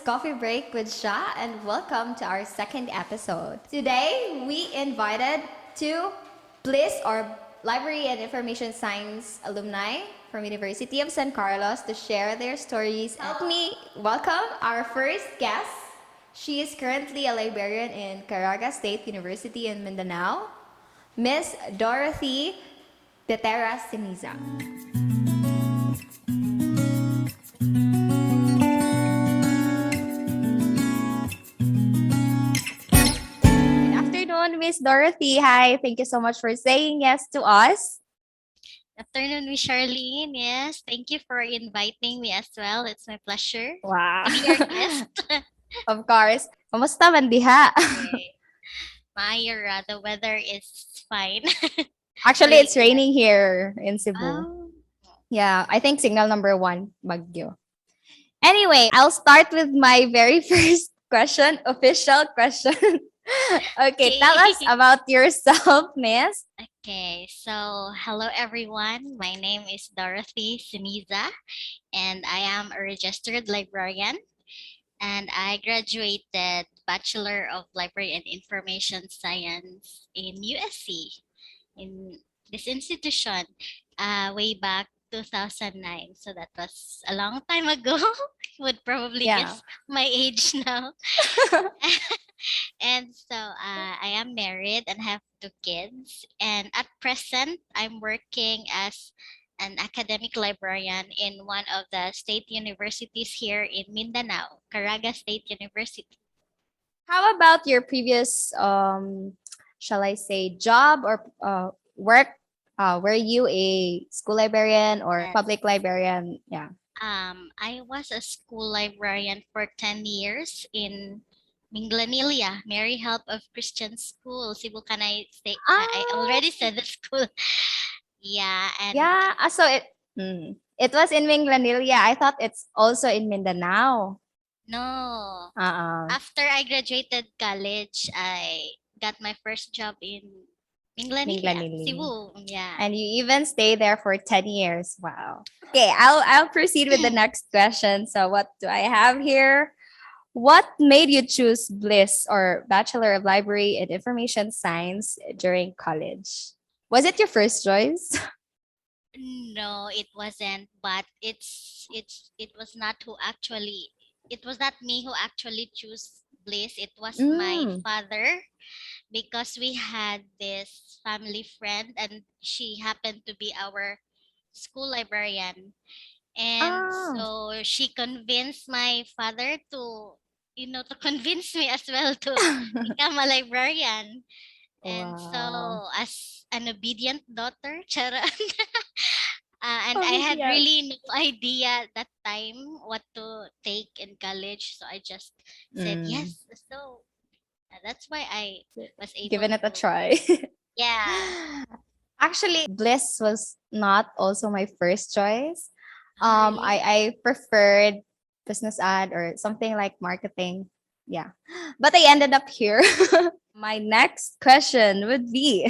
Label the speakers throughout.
Speaker 1: Coffee Break with Sha, and welcome to our second episode. Today, we invited two BLIS or Library and Information Science alumni from University of San Carlos to share their stories. Help me welcome our first guest. She is currently a librarian in Caraga State University in Mindanao, Miss Dorothy Detera Ceniza. Good afternoon, Miss Dorothy. Hi, thank you so much for saying yes to us.
Speaker 2: Afternoon, Miss Charlene. Yes, thank you for inviting me as well. It's my pleasure
Speaker 1: Wow.
Speaker 2: to be your guest.
Speaker 1: Of course. Kamusta man diha?
Speaker 2: Okay. Maya, the weather is fine.
Speaker 1: Actually,
Speaker 2: Really
Speaker 1: it's
Speaker 2: good.
Speaker 1: raining here in Cebu.
Speaker 2: Oh,
Speaker 1: Yeah, I think signal number one, Baguio. Anyway, I'll start with my very first question, official question. Okay, tell us
Speaker 2: okay.
Speaker 1: about yourself, Miss.
Speaker 2: Okay, so hello everyone. My name is Dorothy Ceniza, and I am a registered librarian. And I graduated Bachelor of Library and Information Science in USC, in this institution, way back 2009. So that was a long time ago. Would probably
Speaker 1: Yeah.
Speaker 2: guess my age now. And so I am married and have two kids. And at present, I'm working as an academic librarian in one of the state universities here in Mindanao, Caraga State University.
Speaker 1: How about your previous, shall I say, job or work? Were you a school librarian or
Speaker 2: Yes.
Speaker 1: public librarian? Yeah.
Speaker 2: I was a school librarian for 10 years in Minglanilia, Mary Help of Christian School. Cebu, can I say? I
Speaker 1: Ah,
Speaker 2: already said the school. Yeah, and
Speaker 1: yeah. It was in Minglanilla. I thought it's also in Mindanao.
Speaker 2: no.
Speaker 1: Uh-uh.
Speaker 2: After I graduated college, I got my first job in Minglanilia,
Speaker 1: Minglanilla.
Speaker 2: Cebu. Yeah.
Speaker 1: And you even stay there for 10 years. Wow. Okay, I'll proceed with the next question. So what do I have here? What made you choose BLIS or Bachelor of Library and Information Science during college? Was it your first choice?
Speaker 2: No, it wasn't, but it was not who actually it was not me who actually chose Bliss. It was my
Speaker 1: Mm.
Speaker 2: father because we had this family friend and she happened to be our school librarian. And
Speaker 1: Oh,
Speaker 2: so she convinced my father to to convince me as well to become a librarian. And
Speaker 1: wow.
Speaker 2: so as an obedient daughter, Chara, and I had
Speaker 1: Obedient.
Speaker 2: really no idea that time what to take in college. So I just said
Speaker 1: Mm.
Speaker 2: yes. So that's why I was able
Speaker 1: Giving it a
Speaker 2: to,
Speaker 1: try.
Speaker 2: yeah.
Speaker 1: Actually, BLIS was not also my first choice.
Speaker 2: Oh, really?
Speaker 1: I preferred business ad or something like marketing. Yeah. But I ended up here. My next question would be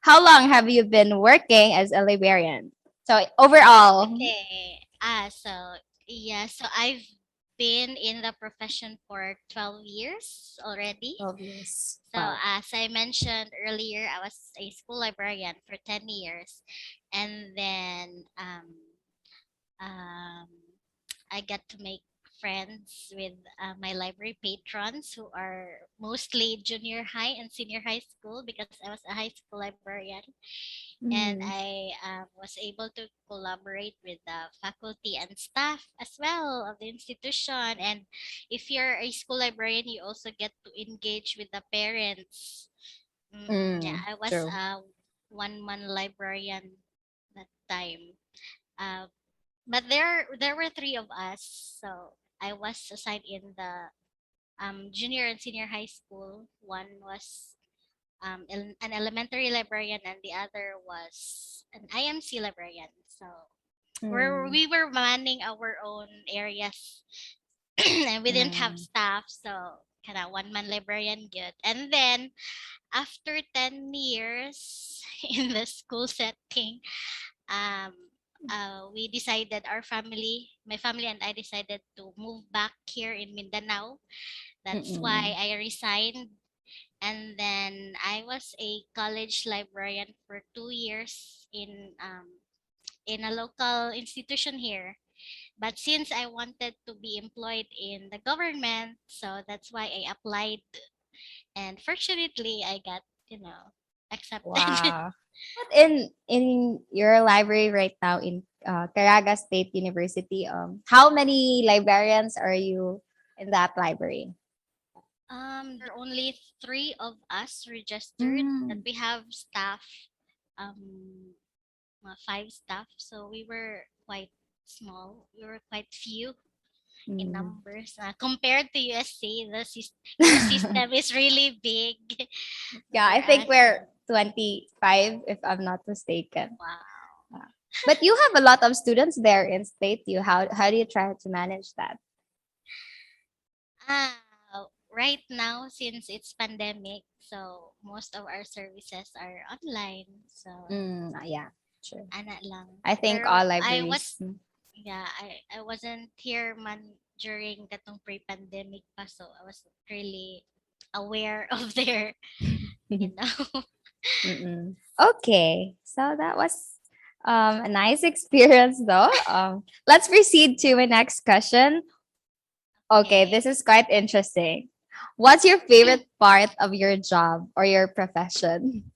Speaker 1: how long have you been working as a librarian? So overall,
Speaker 2: Okay. So yeah, so I've been in the profession for 12 years already.
Speaker 1: 12 years.
Speaker 2: So
Speaker 1: Wow.
Speaker 2: as I mentioned earlier, I was a school librarian for 10 years. And then um, I got to make friends with my library patrons who are mostly junior high and senior high school because I was a high school librarian. And
Speaker 1: Mm.
Speaker 2: I was able to collaborate with the faculty and staff as well of the institution. And if you're a school librarian, you also get to engage with the parents. Yeah,
Speaker 1: Mm.
Speaker 2: I was
Speaker 1: True.
Speaker 2: a one-man librarian that time. Uh, but there were three of us, so I was assigned in the junior and senior high school. One was an elementary librarian, and the other was an IMC librarian. So
Speaker 1: Mm.
Speaker 2: we were manning our own areas, and we didn't have
Speaker 1: Mm.
Speaker 2: staff, so kind of one man librarian good. And then after 10 years in the school setting, um, we decided, my family and I decided to move back here in Mindanao. That's why
Speaker 1: Mm-mm.
Speaker 2: I resigned. And then I was a college librarian for 2 years in a local institution here. But since I wanted to be employed in the government, so that's why I applied, and fortunately I got, accepted.
Speaker 1: Wow. But in your library right now in Caraga State University, how many librarians are you in that library?
Speaker 2: There are only three of us registered, but
Speaker 1: Mm.
Speaker 2: we have staff, um, five staff. So we were quite small. We were quite few in
Speaker 1: Mm.
Speaker 2: numbers. Compared to USC, your system is really big.
Speaker 1: Yeah,
Speaker 2: For
Speaker 1: I think
Speaker 2: us,
Speaker 1: we're 25 if I'm not mistaken.
Speaker 2: wow.
Speaker 1: Yeah. But you have a lot of students there in state. You how do you try to manage that?
Speaker 2: Ah, right now, since it's pandemic, so most of our services are online. So
Speaker 1: Yeah, sure.
Speaker 2: ana lang.
Speaker 1: I think all
Speaker 2: Pero
Speaker 1: libraries.
Speaker 2: yeah, I wasn't here man during katong pre-pandemic pa, so I was really aware of their, you know.
Speaker 1: Mm-mm. Okay, so that was a nice experience, though. Let's proceed to my next question. Okay,
Speaker 2: Okay.
Speaker 1: this is quite interesting. What's your favorite part of your job or your profession?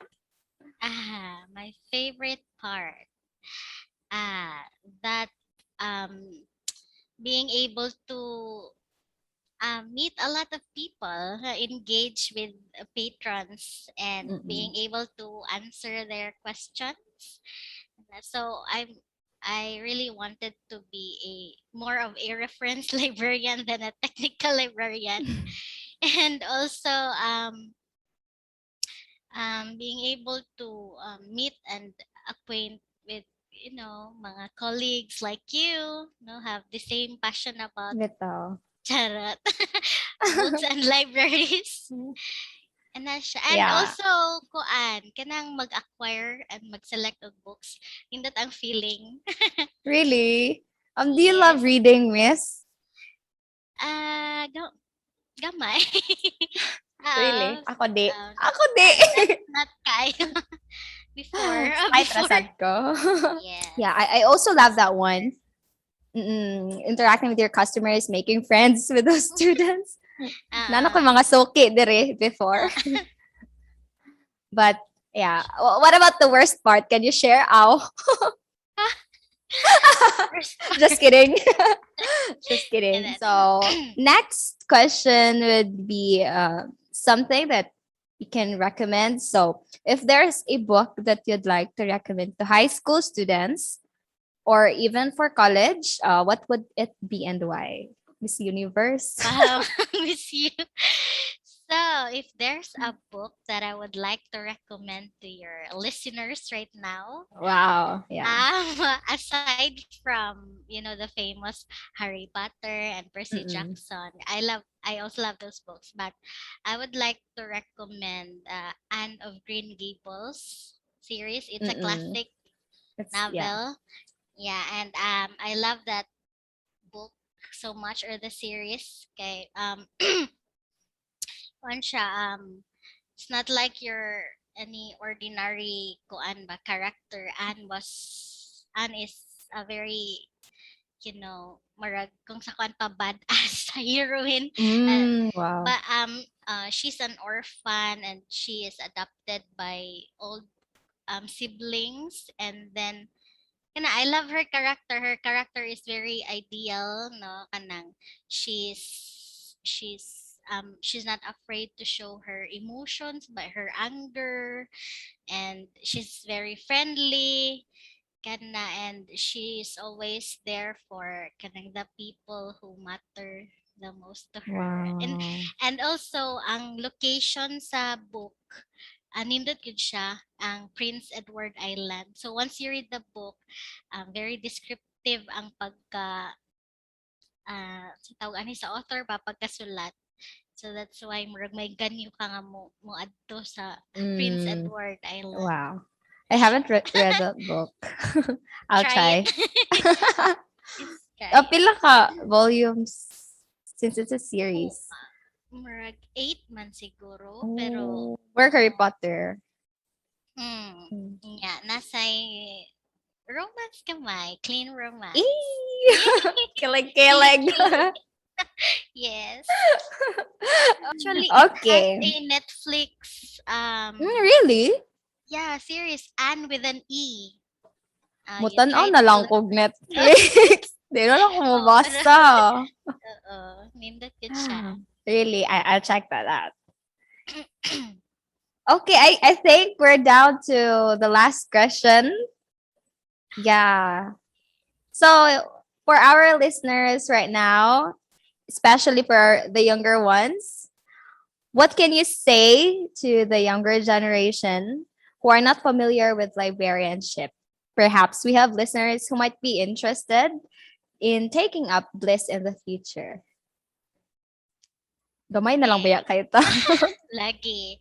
Speaker 2: My favorite part. Ah, that um being able to meet a lot of people, engage with patrons, and being
Speaker 1: Mm-mm.
Speaker 2: able to answer their questions. So I really wanted to be a more of a reference librarian than a technical librarian, and also being able to meet and acquaint with, mga colleagues like have the same passion about
Speaker 1: Bitaw.
Speaker 2: charot books and libraries. And
Speaker 1: Yeah,
Speaker 2: also kanang mag-acquire and mag-select of books, nindot ang feeling.
Speaker 1: really. Do you love
Speaker 2: Yes.
Speaker 1: reading, Miss?
Speaker 2: Go gamay.
Speaker 1: Really?
Speaker 2: Ah,
Speaker 1: Ako di.
Speaker 2: um,
Speaker 1: Ako di.
Speaker 2: not kayo before.
Speaker 1: Slight
Speaker 2: Before.
Speaker 1: rasad ko. Yeah,
Speaker 2: Yes.
Speaker 1: I also love that one. Interacting with your customers, making friends with those students. Nano ko
Speaker 2: Uh,
Speaker 1: mga soki dire before.
Speaker 2: uh,
Speaker 1: But yeah, what about the worst part? Can you share? Ow.
Speaker 2: first
Speaker 1: Just
Speaker 2: part.
Speaker 1: kidding. Just
Speaker 2: And
Speaker 1: kidding. So
Speaker 2: then,
Speaker 1: next question would be something that you can recommend. So if there's a book that you'd like to recommend to high school students or even for college, what would it be and why? Miss Universe.
Speaker 2: wow, miss you. So, if there's a book that I would like to recommend to your listeners right now,
Speaker 1: Wow. Yeah.
Speaker 2: aside from the famous Harry Potter and Percy
Speaker 1: Mm-mm.
Speaker 2: Jackson, I also love those books, but I would like to recommend Anne of Green Gables series. It's a
Speaker 1: Mm-mm.
Speaker 2: classic
Speaker 1: It's yeah.
Speaker 2: novel. Yeah, and I love that book so much, or the series. Okay, kuan siya, it's not like your any ordinary kuan ba character. Anne is a very, marag kung sa kuan pa badass heroine. Uh,
Speaker 1: Wow.
Speaker 2: but she's an orphan, and she is adopted by old siblings, and then I love her character. Her character is very ideal, no? Kanang she's not afraid to show her emotions, but her anger, and she's very friendly, and she's always there for kanang the people who matter the most to her. And
Speaker 1: Wow.
Speaker 2: and also ang location sa book, nindot yun siya, ang Prince Edward Island. So once you read the book, very descriptive ang sa tawag ani sa author ba pagkasulat. So that's why murag may ganyo ka nga mo adto sa Prince
Speaker 1: Mm,
Speaker 2: Edward Island.
Speaker 1: wow. I haven't read that book. I'll
Speaker 2: Try
Speaker 1: try.
Speaker 2: it. It's try it.
Speaker 1: Pila ka volumes since it's a
Speaker 2: Oh,
Speaker 1: series.
Speaker 2: murag 8 man siguro, pero
Speaker 1: Oh, work Harry Potter.
Speaker 2: mm,
Speaker 1: Mm.
Speaker 2: nga, nasa romance kamay, clean romance.
Speaker 1: Eee! Kilig-kilig.
Speaker 2: Yes. Actually, it has
Speaker 1: Okay.
Speaker 2: a Netflix
Speaker 1: Really?
Speaker 2: yeah, series and with an E. You
Speaker 1: Mutanaw
Speaker 2: tried
Speaker 1: na
Speaker 2: to
Speaker 1: lang kog Netflix. Di na lang ako
Speaker 2: oh, pero
Speaker 1: mabasa.
Speaker 2: nindot good siya.
Speaker 1: Really, I'll check that out. Okay, I think we're down to the last question. Yeah. So for our listeners right now, especially for the younger ones, what can you say to the younger generation who are not familiar with librarianship? Perhaps we have listeners who might be interested in taking up BLIS in the future. Gamay na lang
Speaker 2: Okay.
Speaker 1: ba kayo ta?
Speaker 2: Lagi.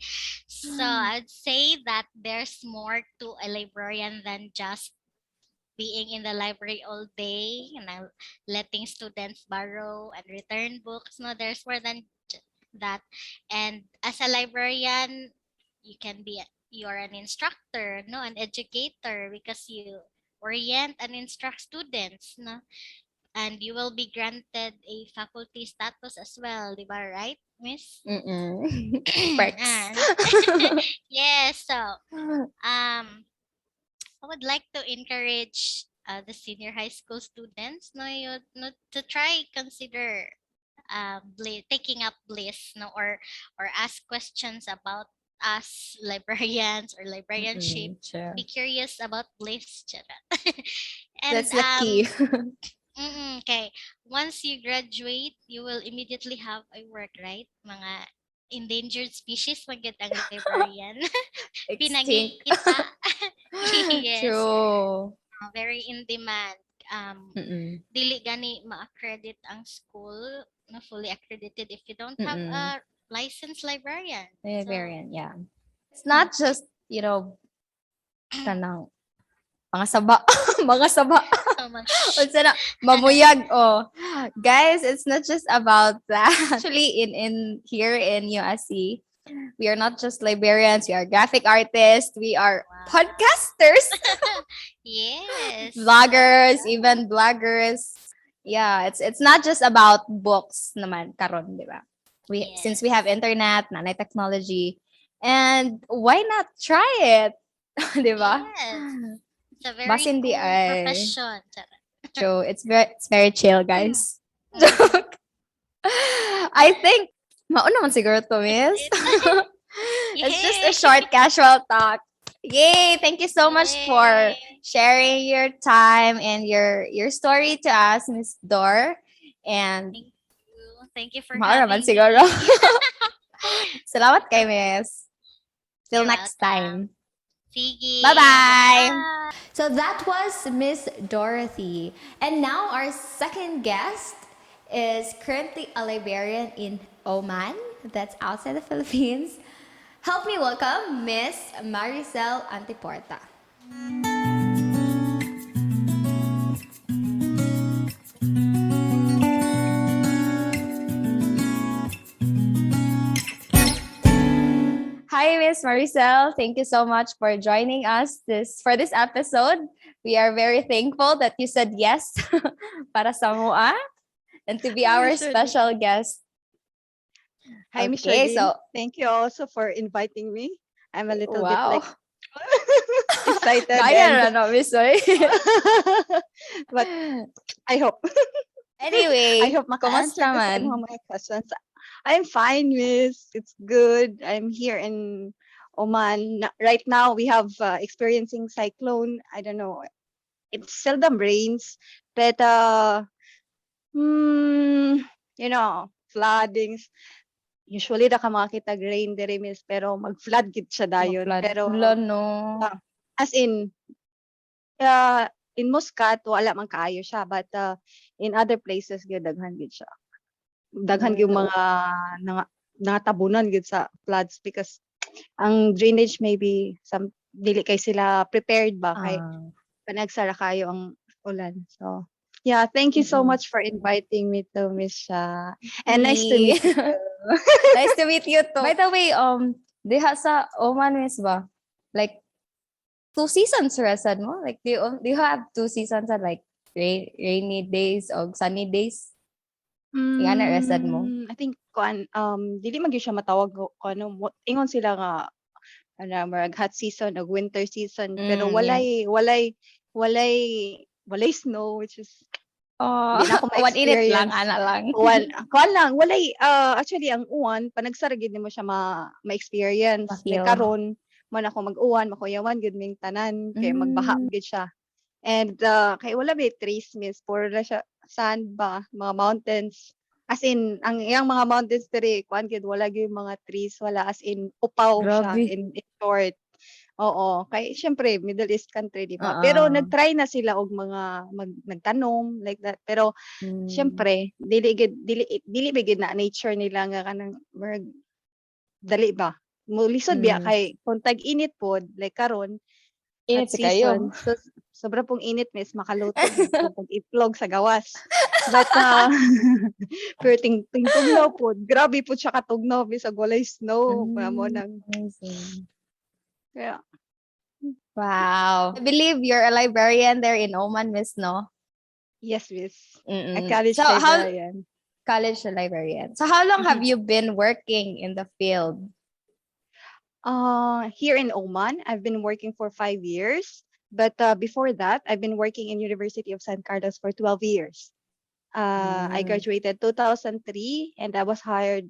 Speaker 2: So I'd say that there's more to a librarian than just being in the library all day and letting students borrow and return books. No, there's more than that. And as a librarian, you're an instructor, no, an educator because you orient and instruct students, no, and you will be granted a faculty status as well, di ba, right, Miss?
Speaker 1: Mm-mm. Perks.
Speaker 2: And yes, so I would like to encourage the senior high school students, no, you no, to try consider taking up bliss, no, or ask questions about us librarians or librarianship.
Speaker 1: Mm-mm, sure.
Speaker 2: Be curious about bliss, charot. And
Speaker 1: That's the key.
Speaker 2: okay, once you graduate, you will immediately have a work, right? Mga endangered species magit ang librarian.
Speaker 1: Extinct.
Speaker 2: Pinangita. Yes,
Speaker 1: True.
Speaker 2: very in demand.
Speaker 1: Mm-mm.
Speaker 2: Dili gani ma-accredit ang school na fully accredited if you don't have
Speaker 1: Mm-mm.
Speaker 2: a licensed librarian. So,
Speaker 1: Librarian, yeah. It's not just, kanang mga saba. Mga saba.
Speaker 2: shh.
Speaker 1: Unsa na mamuyag oh. Guys, it's not just about that. Actually in here in USC, we are not just librarians, we are graphic artists, we are
Speaker 2: Wow.
Speaker 1: podcasters,
Speaker 2: Yes.
Speaker 1: vloggers, even bloggers. Yeah, it's not just about books naman karon, di ba? Since we
Speaker 2: Yes.
Speaker 1: have internet, nanay technology, and why not try it? Di ba?
Speaker 2: Yes. It's a very
Speaker 1: Basin di
Speaker 2: cool
Speaker 1: ay.
Speaker 2: profession. Charot.
Speaker 1: True. It's very chill, guys.
Speaker 2: Mhm.
Speaker 1: I think mauna man siguro to, miss. It's just a
Speaker 2: Yay!
Speaker 1: short casual talk. Yay! Thank you so much for
Speaker 2: Yay!
Speaker 1: sharing your time and your story to us, Miss Dor. And
Speaker 2: Thank you. Thank you for
Speaker 1: maura man
Speaker 2: having me.
Speaker 1: siguro. Salamat kay miss. Till
Speaker 2: You're
Speaker 1: next
Speaker 2: welcome.
Speaker 1: time.
Speaker 2: Sige.
Speaker 1: Bye-bye.
Speaker 2: Bye.
Speaker 1: So that was Miss Dorothy. And now our second guest is currently a librarian in Oman, that's outside the Philippines. Help me welcome Miss Maricel Antiporta. Hi, Miss Maricel. Thank you so much for joining us this episode. We are very thankful that you said yes para sa mua and to be
Speaker 3: Hi,
Speaker 1: our
Speaker 3: Miss Shirley.
Speaker 1: special guest.
Speaker 3: Hi, Miss
Speaker 1: Okay,
Speaker 3: Shirley.
Speaker 1: so
Speaker 3: Thank you also for inviting me. I'm a little bit
Speaker 1: wow.
Speaker 3: like excited
Speaker 1: Kaya
Speaker 3: and
Speaker 1: na no, Miss Oy.
Speaker 3: but I hope I
Speaker 1: Anyway,
Speaker 3: hope maka-answer
Speaker 1: kumusta
Speaker 3: ko sa
Speaker 1: man?
Speaker 3: mga questions. I'm fine, Miss. It's good. I'm here in Oman. Right now, we have experiencing cyclone. I don't know. It seldom rains, but floodings. Usually da ka makakita rain dere, Miss, pero mag-flood gid siya dayon.
Speaker 1: Mag-flood.
Speaker 3: Pero
Speaker 1: Wala, no.
Speaker 3: as in Muscat wala man kaayo siya, but in other places gyud daghan gid siya. Daghan gyud mga nangatabunan gid sa floods because ang drainage maybe dili kay sila prepared ba kay
Speaker 1: Ah,
Speaker 3: panagsara kayo ang ulan. So, yeah, thank you so
Speaker 1: mm-mm.
Speaker 3: much for inviting me to Miss Sha. And nice to
Speaker 1: Me.
Speaker 3: meet you too.
Speaker 1: Nice to meet you too. By the way, diha sa Oman Miss ba? Like, 2 seasons resad mo? Like, do you have 2 seasons at like rainy days or sunny days? Nga na resad mo?
Speaker 3: I think kuan dili man gyud siya matawag ano ingon sila nga marag hot season ug winter season pero
Speaker 1: Yeah.
Speaker 3: walay walay snow which is
Speaker 1: Oh,
Speaker 3: di na ako
Speaker 1: one init lang,
Speaker 3: ma-experience.
Speaker 1: ana lang.
Speaker 3: Kuan lang walay actually ang uwan panagsara gid nimo siya ma-experience. Like
Speaker 1: Ma-feel.
Speaker 3: karon man ako mag-uwan makuyawan gid ming tanan kay magbaha
Speaker 1: Mm.
Speaker 3: gid siya. And kay wala may trees miss puro na siya sand ba mga mountains. As in ang iyang mga mountains diri kuan gid wala gyud mga trees wala as in upaw siya
Speaker 1: Grabe.
Speaker 3: in short. Oo, kay siyempre Middle East country, 'di ba? Pero
Speaker 1: Oo.
Speaker 3: nag-try na sila og mga nagtanom like that. Pero
Speaker 1: Mm.
Speaker 3: siyempre dili ba gid na nature nila nga kanang murag dali ba? Mulisod biya
Speaker 1: Mm.
Speaker 3: kay kung tag-init pod like karon hot
Speaker 1: Init sa kayo.
Speaker 3: season. So sobra pong init miss makalutod gyud ko pag itlog sa gawas. But pero ting tugnaw pod, grabe pod siya katugnaw bisag walay snow. Mo nang
Speaker 1: Amazing.
Speaker 3: kaya
Speaker 1: Wow. I believe you're a librarian there in Oman, Miss, no?
Speaker 3: yes, miss. A
Speaker 1: Mm-mm.
Speaker 3: college
Speaker 1: So, how
Speaker 3: librarian.
Speaker 1: college librarian? So, how long have
Speaker 3: Mhm.
Speaker 1: you been working in the field?
Speaker 3: Here in Oman, I've been working for 5 years. But before that, I've been working in University of San Carlos for 12 years. I
Speaker 1: Mm.
Speaker 3: graduated 2003 and I was hired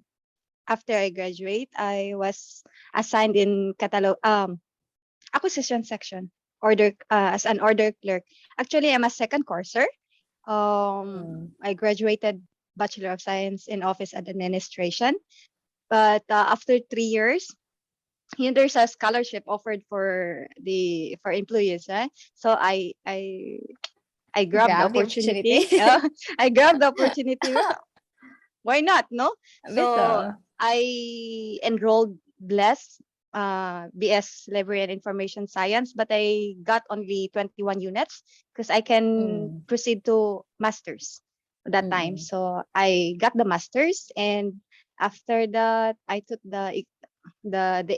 Speaker 3: after I graduate. I was assigned in catalog acquisition section order as an order clerk. Actually, I'm a second courser.
Speaker 1: Mm.
Speaker 3: I graduated Bachelor of Science in Office Administration. But after 3 years, there's a scholarship offered for employees. So I grabbed the
Speaker 1: Grab the opportunity.
Speaker 3: opportunity. I grabbed the opportunity. Yeah, why not? No. So
Speaker 1: Bito.
Speaker 3: I enrolled BLIS, BS Library and Information Science, but I got only 21 units because I can
Speaker 1: Mm.
Speaker 3: proceed to masters at that time.
Speaker 1: Mm-mm.
Speaker 3: So I got the masters, and after that, I took the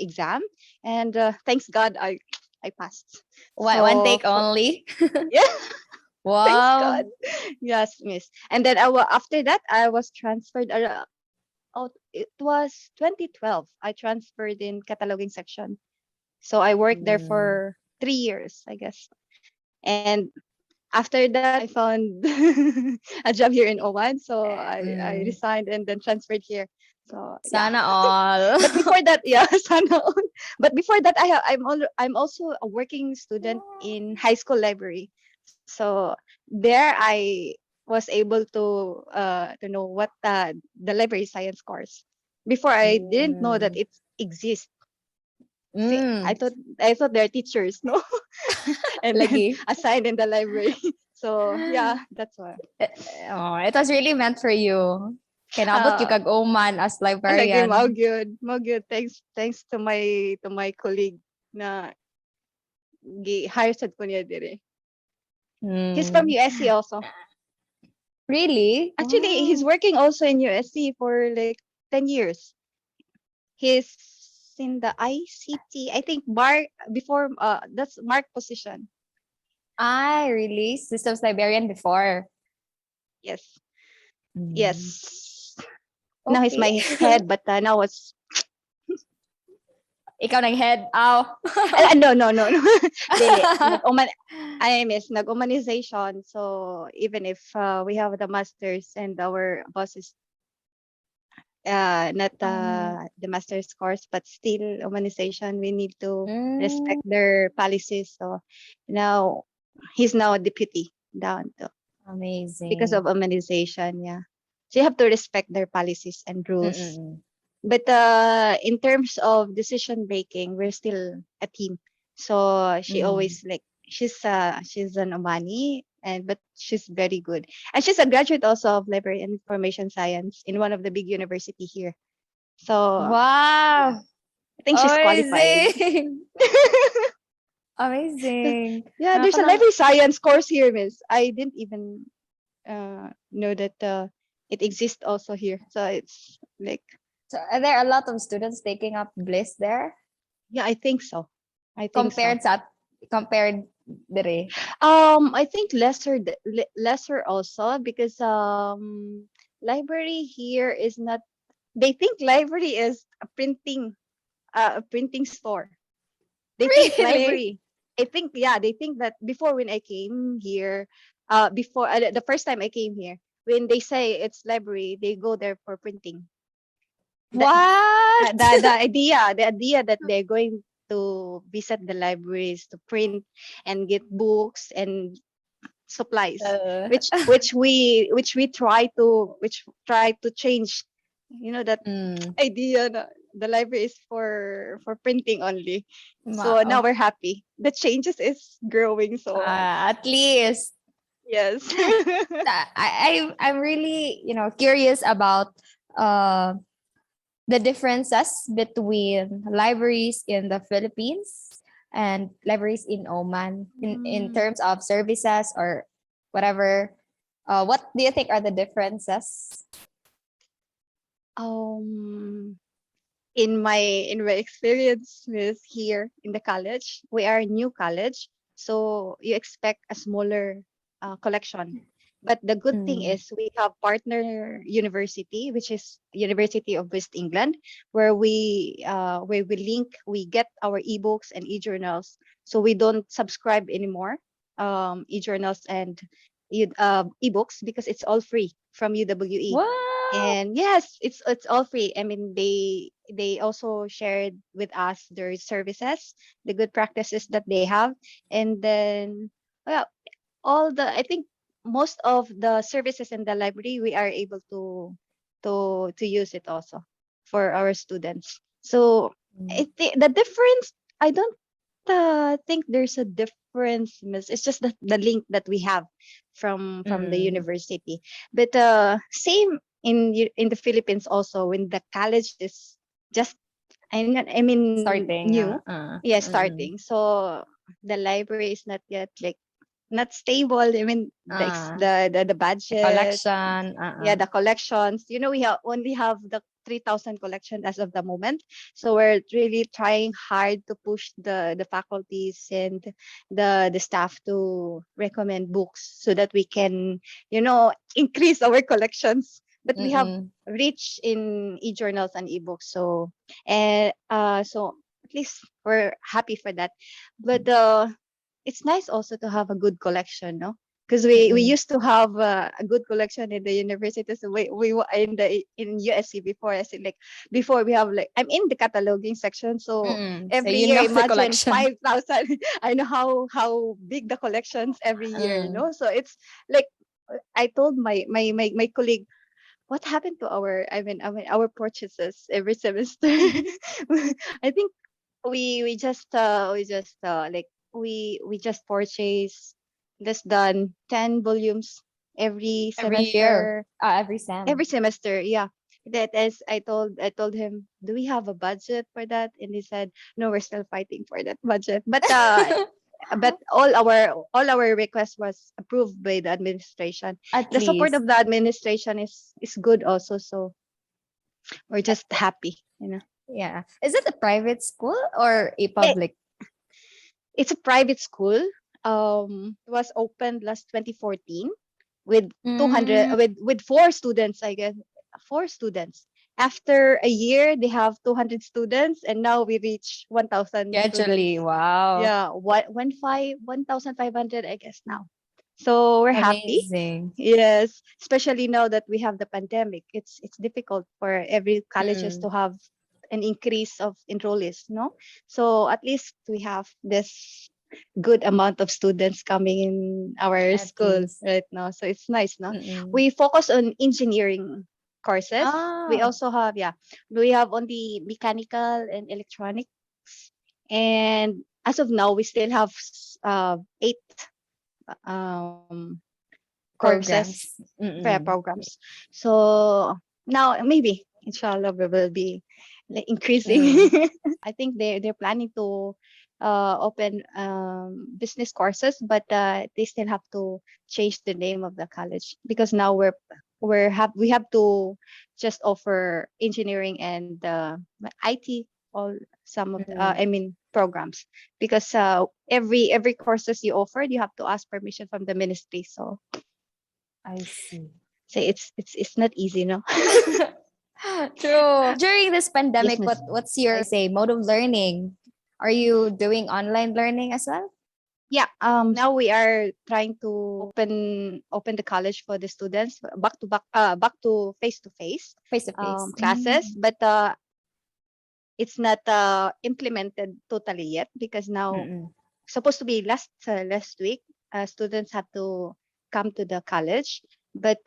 Speaker 3: exam, and thanks God, I passed.
Speaker 1: One
Speaker 3: So
Speaker 1: take only.
Speaker 3: yeah, thanks
Speaker 1: Wow.
Speaker 3: God. Yes, miss. And then after that, I was transferred. Oh, it was 2012. I transferred in cataloging section. So I worked there
Speaker 1: Mm.
Speaker 3: for 3 years, I guess. And after that, I found a job here in Oman. So I
Speaker 1: Mm.
Speaker 3: resigned and then transferred here. So yeah.
Speaker 1: Sana all.
Speaker 3: But before that, yeah, sana all. But before that, I'm also a working student in high school library. So there I was able to know what the library science course. Before I didn't know that
Speaker 1: Mm.
Speaker 3: it exists. See,
Speaker 1: Mm.
Speaker 3: I thought they're teachers, no, and then
Speaker 1: Lagi.
Speaker 3: assigned in the library. So yeah, that's why.
Speaker 1: Eh, Oh, it was really meant for you. Kinabot yung
Speaker 3: Uh,
Speaker 1: kag-Oman as
Speaker 3: lagi
Speaker 1: librarian.
Speaker 3: mo good. Thanks to my colleague na hire sad ko niya dire. He's from
Speaker 1: Hmm.
Speaker 3: USC also.
Speaker 1: Really?
Speaker 3: Actually, he's
Speaker 1: Oh.
Speaker 3: working also in USC for like 10 years. He's in the ICT. I think Mark before that's Mark position.
Speaker 1: I really systems librarian before.
Speaker 3: Yes.
Speaker 1: Mm.
Speaker 3: Yes. Now he's
Speaker 1: Okay.
Speaker 3: my head, but now it's
Speaker 1: Ikaw ng head. Ow.
Speaker 3: no. Dili. I miss nag-humanization. So even if we have the masters and our bosses not the master's course, but still humanization, we need to
Speaker 1: Mm,
Speaker 3: respect their policies. So now he's now a deputy down to because
Speaker 1: amazing.
Speaker 3: of humanization. Yeah, so you have to respect their policies and rules.
Speaker 1: Mm-mm.
Speaker 3: But in terms of decision making, we're still a team. So she
Speaker 1: Mm.
Speaker 3: always like she's an Omani and but she's very good. And she's a graduate also of library and information science in one of the big university here. So yeah,
Speaker 1: Wow.
Speaker 3: I think she's qualified.
Speaker 1: Amazing. Amazing.
Speaker 3: Yeah, there's a
Speaker 1: Nakaka-
Speaker 3: library science course here, miss. I didn't even know that it exists also here. So it's like,
Speaker 1: So are there a lot of students taking up BLIS there
Speaker 3: yeah, I think so. I think so.
Speaker 1: compared sa compared dire?
Speaker 3: I think lesser lesser also because library here is not. They think library is a printing store. They think
Speaker 1: Really?
Speaker 3: library. I think, yeah, they think that before when I came here, before the first time I came here, when they say it's library, they go there for printing. The
Speaker 1: What?
Speaker 3: the idea that they're going to visit the libraries to print and get books and supplies,
Speaker 1: Uh,
Speaker 3: which try to change, that
Speaker 1: mm,
Speaker 3: idea na the library is for printing only. So now
Speaker 1: oh,
Speaker 3: we're happy. The changes is growing. So
Speaker 1: at least
Speaker 3: yes.
Speaker 1: I'm really curious about uh the differences between libraries in the Philippines and libraries in Oman in
Speaker 3: Mm,
Speaker 1: terms of services or whatever. What do you think are the differences?
Speaker 3: um, in my experience with here in the college, we are a new college, so you expect a smaller collection. But the good thing
Speaker 1: Mm.
Speaker 3: is we have partner university, which is University of West England, where we link, we get our ebooks and e-journals, so we don't subscribe anymore e-journals and ebooks because it's all free from UWE.
Speaker 1: Wow.
Speaker 3: And yes, it's all free. I mean, they also shared with us their services, the good practices that they have. And then, well, I think most of the services in the library we are able to use it also for our students. So
Speaker 1: Mm.
Speaker 3: the difference, I don't think there's a difference, miss. It's just the link that we have from the
Speaker 1: Mm.
Speaker 3: university. But same in the Philippines also, when the college is just, I mean,
Speaker 1: Starting.
Speaker 3: new, yeah,
Speaker 1: Mm.
Speaker 3: starting. So the library is not yet like not stable. I mean,
Speaker 1: Uh,
Speaker 3: the
Speaker 1: the
Speaker 3: budget,
Speaker 1: collection.
Speaker 3: yeah, the collections. We only have the 3,000 collection as of the moment. So we're really trying hard to push the faculties and the staff to recommend books so that we can, increase our collections. But we have
Speaker 1: Mm-mm.
Speaker 3: rich in e-journals and ebooks. So at least we're happy for that. But it's nice also to have a good collection, no? Because we
Speaker 1: Mm-mm.
Speaker 3: used to have a good collection in the university. So we were in USC before. I said, like, before we have, like, I'm in the cataloging section, so
Speaker 1: Mm-mm. So
Speaker 3: every
Speaker 1: you
Speaker 3: year,
Speaker 1: know the
Speaker 3: imagine
Speaker 1: collection.
Speaker 3: 5,000. I know how big the collections every year,
Speaker 1: Mm.
Speaker 3: so it's like, I told my colleague, what happened to our purchases every semester. I think we just like we just purchase less than 10 volumes every
Speaker 1: Every year.
Speaker 3: semester.
Speaker 1: Every
Speaker 3: Every
Speaker 1: sem.
Speaker 3: semester, yeah. That is, I told him, do we have a budget for that? And he said, no, we're still fighting for that budget. But all our request was approved by the administration.
Speaker 1: At
Speaker 3: The support
Speaker 1: least.
Speaker 3: of the administration is good also, so we're just happy.
Speaker 1: Yeah. Is it a private school or a
Speaker 3: Eh,
Speaker 1: public?
Speaker 3: it's a private school. It was opened last 2014 with 200
Speaker 1: Mm,
Speaker 3: with four students, I guess. Four students. After a year, they have 200 students, and now we reach 1,000
Speaker 1: gradually.
Speaker 3: students.
Speaker 1: Wow.
Speaker 3: Yeah, 1,500, I guess now. So we're happy.
Speaker 1: Amazing.
Speaker 3: Yes, especially now that we have the pandemic. It's difficult for every colleges to
Speaker 1: Mm,
Speaker 3: have an increase of enrollees, no? So at least we have this good amount of students coming in our
Speaker 1: at
Speaker 3: school
Speaker 1: least.
Speaker 3: right now. So it's nice, no?
Speaker 1: Mm-mm.
Speaker 3: We focus on engineering courses. We
Speaker 1: Ah,
Speaker 3: also have, yeah, we have only mechanical and electronics. And as of now, we still have eight um, courses,
Speaker 1: programs. Mm-mm.
Speaker 3: programs. So now maybe, inshallah, we will be like increasing.
Speaker 1: Mm.
Speaker 3: I think they're planning to open business courses, but they still have to change the name of the college because now we have to just offer engineering and IT, all some of the,
Speaker 1: Mm,
Speaker 3: I mean programs, because every courses you offered you have to ask permission from the ministry.
Speaker 1: I see.
Speaker 3: So it's not easy, no.
Speaker 1: True. During this
Speaker 3: Yes,
Speaker 1: pandemic,
Speaker 3: miss.
Speaker 1: what's your say mode of learning? Are you doing online learning as well?
Speaker 3: Yeah, now we are trying to open the college for the students back to face
Speaker 1: Face to face.
Speaker 3: classes, but it's not implemented totally yet because now
Speaker 1: Mm-mm.
Speaker 3: supposed to be last week. Students have to come to the college, but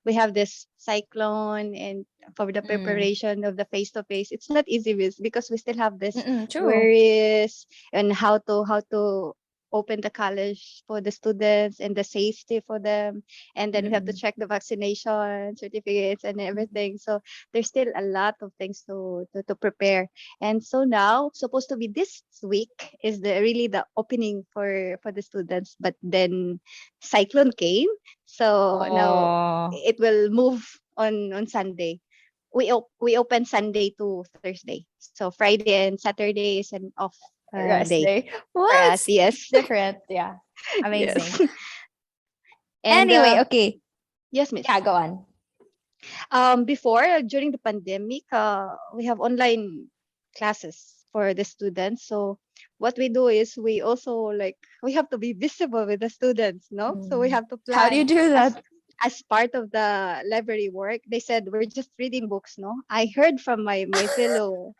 Speaker 3: we have this cyclone, and for the
Speaker 1: Mm.
Speaker 3: preparation of the face to face, it's not easy because we still have this
Speaker 1: Mm-mm. True.
Speaker 3: worries and how to open the college for the students and the safety for them, and then we have to
Speaker 1: Mm-mm.
Speaker 3: check the vaccination certificates and everything. So there's still a lot of things to prepare. And so now, supposed to be this week is the really the opening for the students, but then cyclone came, so now
Speaker 1: Oh,
Speaker 3: it will move on Sunday. We open Sunday to Thursday, so Friday and Saturday is an off
Speaker 1: rest
Speaker 3: day
Speaker 1: day.
Speaker 3: for
Speaker 1: What?
Speaker 3: us. Yes,
Speaker 1: Different. Yeah.
Speaker 3: yes,
Speaker 1: Amazing.
Speaker 3: and
Speaker 1: Anyway, okay.
Speaker 3: yes, miss.
Speaker 1: Yeah, go on.
Speaker 3: Before, during the pandemic, we have online classes for the students. So what we do is we also like we have to be visible with the students, no? So we
Speaker 1: Mm.
Speaker 3: have to
Speaker 1: How do you
Speaker 3: plan
Speaker 1: do
Speaker 3: as
Speaker 1: that?
Speaker 3: as part of the library work. They said we're just reading books, no? I heard from my fellow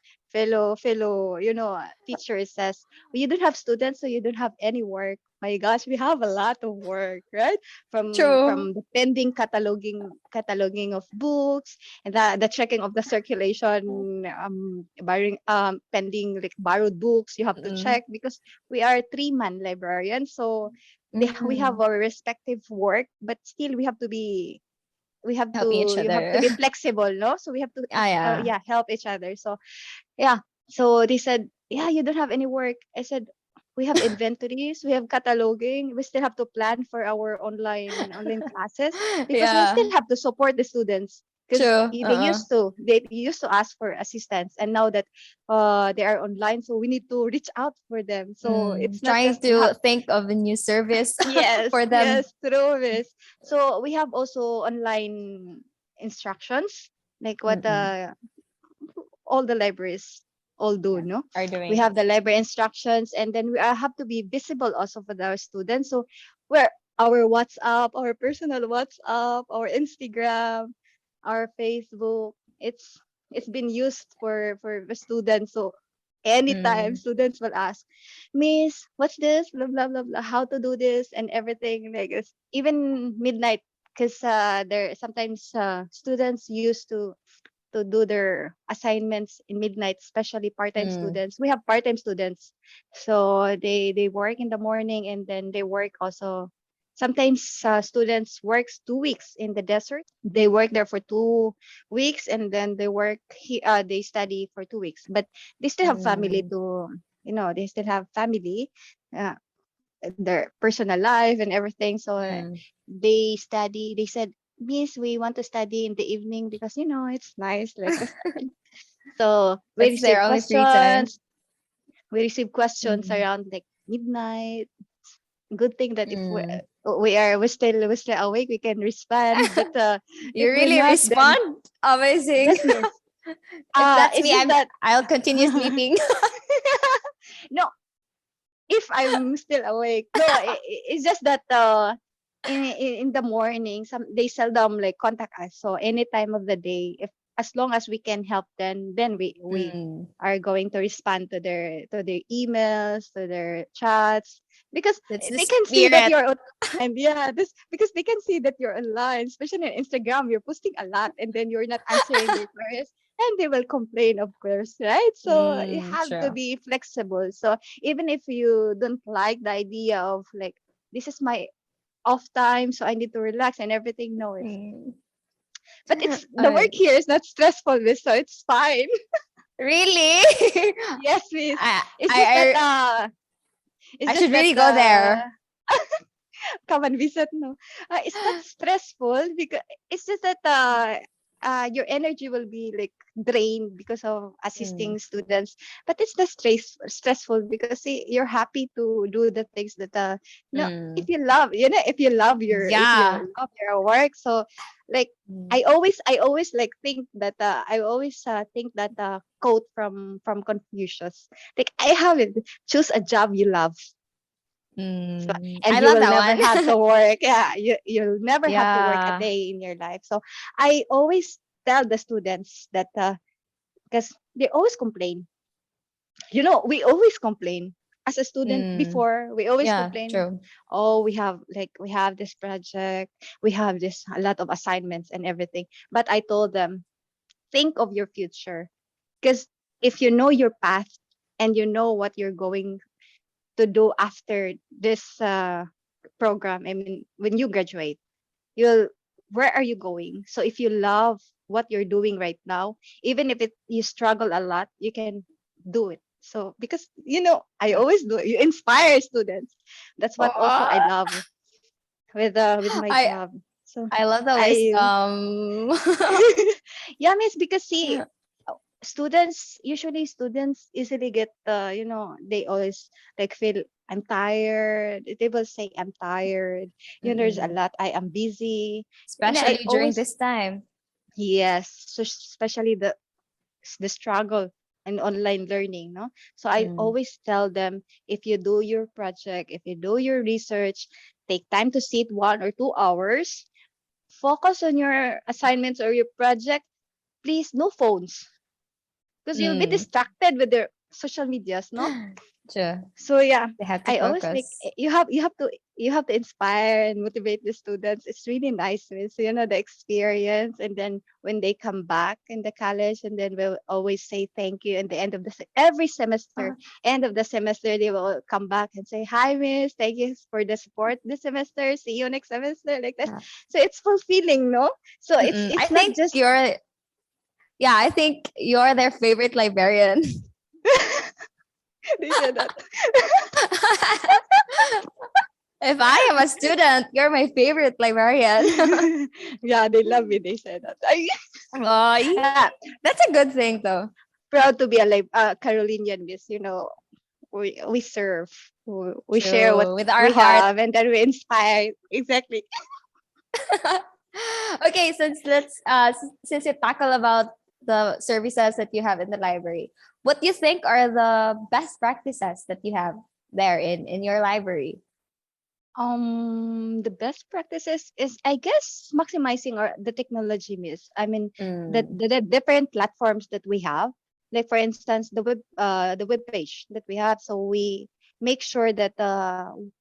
Speaker 3: teachers says, well, you don't have students, so you don't have any work. My gosh, we have a lot of work, right?
Speaker 1: True.
Speaker 3: From the pending cataloging of books, and the checking of the circulation, pending like borrowed books you have to
Speaker 1: Mm-mm.
Speaker 3: check because we are 3-man librarians. So we have
Speaker 1: Mm.
Speaker 3: our respective work, but still
Speaker 1: Helping each
Speaker 3: you have to
Speaker 1: other.
Speaker 3: be flexible, no? So we have to
Speaker 1: Ah, yeah.
Speaker 3: yeah, help each other. So yeah. So they said, yeah, you don't have any work. I said, we have inventories, we have cataloging, we still have to plan for our online classes because we still
Speaker 1: Yeah.
Speaker 3: have to support the students because
Speaker 1: True.
Speaker 3: they used to ask for assistance, and now that they are online, so we need to reach out for them. So it's not
Speaker 1: Trying
Speaker 3: just we have.
Speaker 1: to think of a new service
Speaker 3: Yes,
Speaker 1: for them.
Speaker 3: yes, true, miss. So we have also online instructions, like what
Speaker 1: Mm-mm.
Speaker 3: all the libraries all do,
Speaker 1: Yeah.
Speaker 3: no?
Speaker 1: Are
Speaker 3: We
Speaker 1: doing
Speaker 3: have
Speaker 1: this.
Speaker 3: the library instructions, and then we have to be visible also for our students. So where our WhatsApp, our personal WhatsApp, our Instagram, our Facebook, it's been used for the students. So anytime
Speaker 1: Mm.
Speaker 3: students will ask, Miss, what's this? Blah blah blah blah. How to do this and everything like this. Even midnight, because there sometimes students used to do their assignments in midnight, especially part-time
Speaker 1: Mm.
Speaker 3: students. We have part-time students, so they work in the morning and then they work also. Sometimes students works 2 weeks in the desert. They work there for 2 weeks, and then they study for 2 weeks. But they still have family
Speaker 1: Mm.
Speaker 3: to, they still have family, uh, their personal life and everything. So
Speaker 1: Mm.
Speaker 3: they study. They said, Miss, we want to study in the evening because it's nice, like this. So we
Speaker 1: That's their
Speaker 3: receive
Speaker 1: only free time.
Speaker 3: questions. We receive questions
Speaker 1: Mm.
Speaker 3: around like midnight. Good thing that if
Speaker 1: Mm.
Speaker 3: we're still awake, we can respond. But
Speaker 1: You
Speaker 3: if we're
Speaker 1: really
Speaker 3: not, then
Speaker 1: respond? Amazing.
Speaker 3: yes, miss.
Speaker 1: If that's
Speaker 3: It's
Speaker 1: me,
Speaker 3: just that
Speaker 1: I'll continue sleeping.
Speaker 3: no, if I'm still awake. No, it's just that in the morning, they seldom like contact us. So any time of the day, if as long as we can help them, then we
Speaker 1: Mm.
Speaker 3: are going to respond to their emails, to their chats, because
Speaker 1: That's the
Speaker 3: they can see that
Speaker 1: spirit.
Speaker 3: you're online. Yeah, this because they can see that you're online, especially on Instagram. You're posting a lot, and then you're not answering their queries. And they will complain, of course, right? So you have to
Speaker 1: True.
Speaker 3: be flexible. So even if you don't like the idea of like, this is my off time, so I need to relax and everything, no.
Speaker 1: Mm.
Speaker 3: But it's
Speaker 1: All
Speaker 3: the work
Speaker 1: right.
Speaker 3: here is not stressful, miss, so it's fine.
Speaker 1: Really?
Speaker 3: Yes, miss.
Speaker 1: I,
Speaker 3: It's just that
Speaker 1: I,
Speaker 3: it's
Speaker 1: I
Speaker 3: just
Speaker 1: should
Speaker 3: that
Speaker 1: really go there.
Speaker 3: come and visit, no. It's not stressful because it's just that your energy will be like drained because of
Speaker 1: Mm.
Speaker 3: assisting students, but it's not stressful because see, you're happy to do the things that if
Speaker 1: Mm.
Speaker 3: you love, if you
Speaker 1: Yeah.
Speaker 3: love your work. So like
Speaker 1: Mm.
Speaker 3: I always like think that I always think that quote from Confucius, like I have it, choose a job you love. So, and
Speaker 1: I
Speaker 3: you
Speaker 1: love
Speaker 3: will
Speaker 1: that
Speaker 3: never have
Speaker 1: one.
Speaker 3: to work. Yeah, you'll never have to work a
Speaker 1: Yeah.
Speaker 3: day in your life. So I always tell the students that because they always complain. We always complain as a student
Speaker 1: Mm.
Speaker 3: before. We always
Speaker 1: Yeah,
Speaker 3: complain.
Speaker 1: true.
Speaker 3: Oh, we have this project, we have this a lot of assignments and everything. But I told them, think of your future, because if you know your path and you know what you're going to do after this program, I mean, when you graduate, you'll where are you going? So if you love what you're doing right now, even if you struggle a lot, you can do it. So because I always do it. You inspire students. That's what also I
Speaker 1: Oh,
Speaker 3: love with my
Speaker 1: I
Speaker 3: job. So
Speaker 1: I love the
Speaker 3: I
Speaker 1: wisdom.
Speaker 3: yeah, miss, because see, students easily get they always like feel I'm tired. They will say I'm tired. There's a
Speaker 1: Mm-mm.
Speaker 3: lot. I am busy. I
Speaker 1: Especially during
Speaker 3: always
Speaker 1: this time.
Speaker 3: yes, so especially the struggle and online learning, no. So I
Speaker 1: Mm.
Speaker 3: always tell them, if you do your project, if you do your research, take time to sit 1 or 2 hours, focus on your assignments or your project. Please, no phones, because you'll be
Speaker 1: Mm.
Speaker 3: distracted with their social medias, no.
Speaker 1: True.
Speaker 3: So yeah,
Speaker 1: They have to
Speaker 3: I always make
Speaker 1: focus.
Speaker 3: you have to inspire and motivate the students. It's really nice, so the experience, and then when they come back in the college, and then we'll always say thank you. And the end of every semester, end of the semester, they will come back and say, "Hi, Miss, thank you for the support this semester. See you next semester," like that.
Speaker 1: Yeah.
Speaker 3: So it's fulfilling, no? So it's
Speaker 1: Mm-mm. I
Speaker 3: it's not
Speaker 1: think
Speaker 3: just
Speaker 1: I think you're their favorite librarian.
Speaker 3: they said that.
Speaker 1: If I am a student, you're my favorite librarian.
Speaker 3: Yeah, they love me. They said that.
Speaker 1: Oh,
Speaker 3: Yeah,
Speaker 1: that's a good thing, though.
Speaker 3: proud to be a Carolinian, Miss. We serve, we share what
Speaker 1: True. With our
Speaker 3: we
Speaker 1: heart.
Speaker 3: have, and then we inspire. Exactly.
Speaker 1: Okay, since you tackle about the services that you have in the library, what do you think are the best practices that you have there in your library?
Speaker 3: The best practices is, I guess, maximizing the technology, Miss. I mean,
Speaker 1: Mm.
Speaker 3: the different platforms that we have. Like for instance, the web page that we have. So we make sure that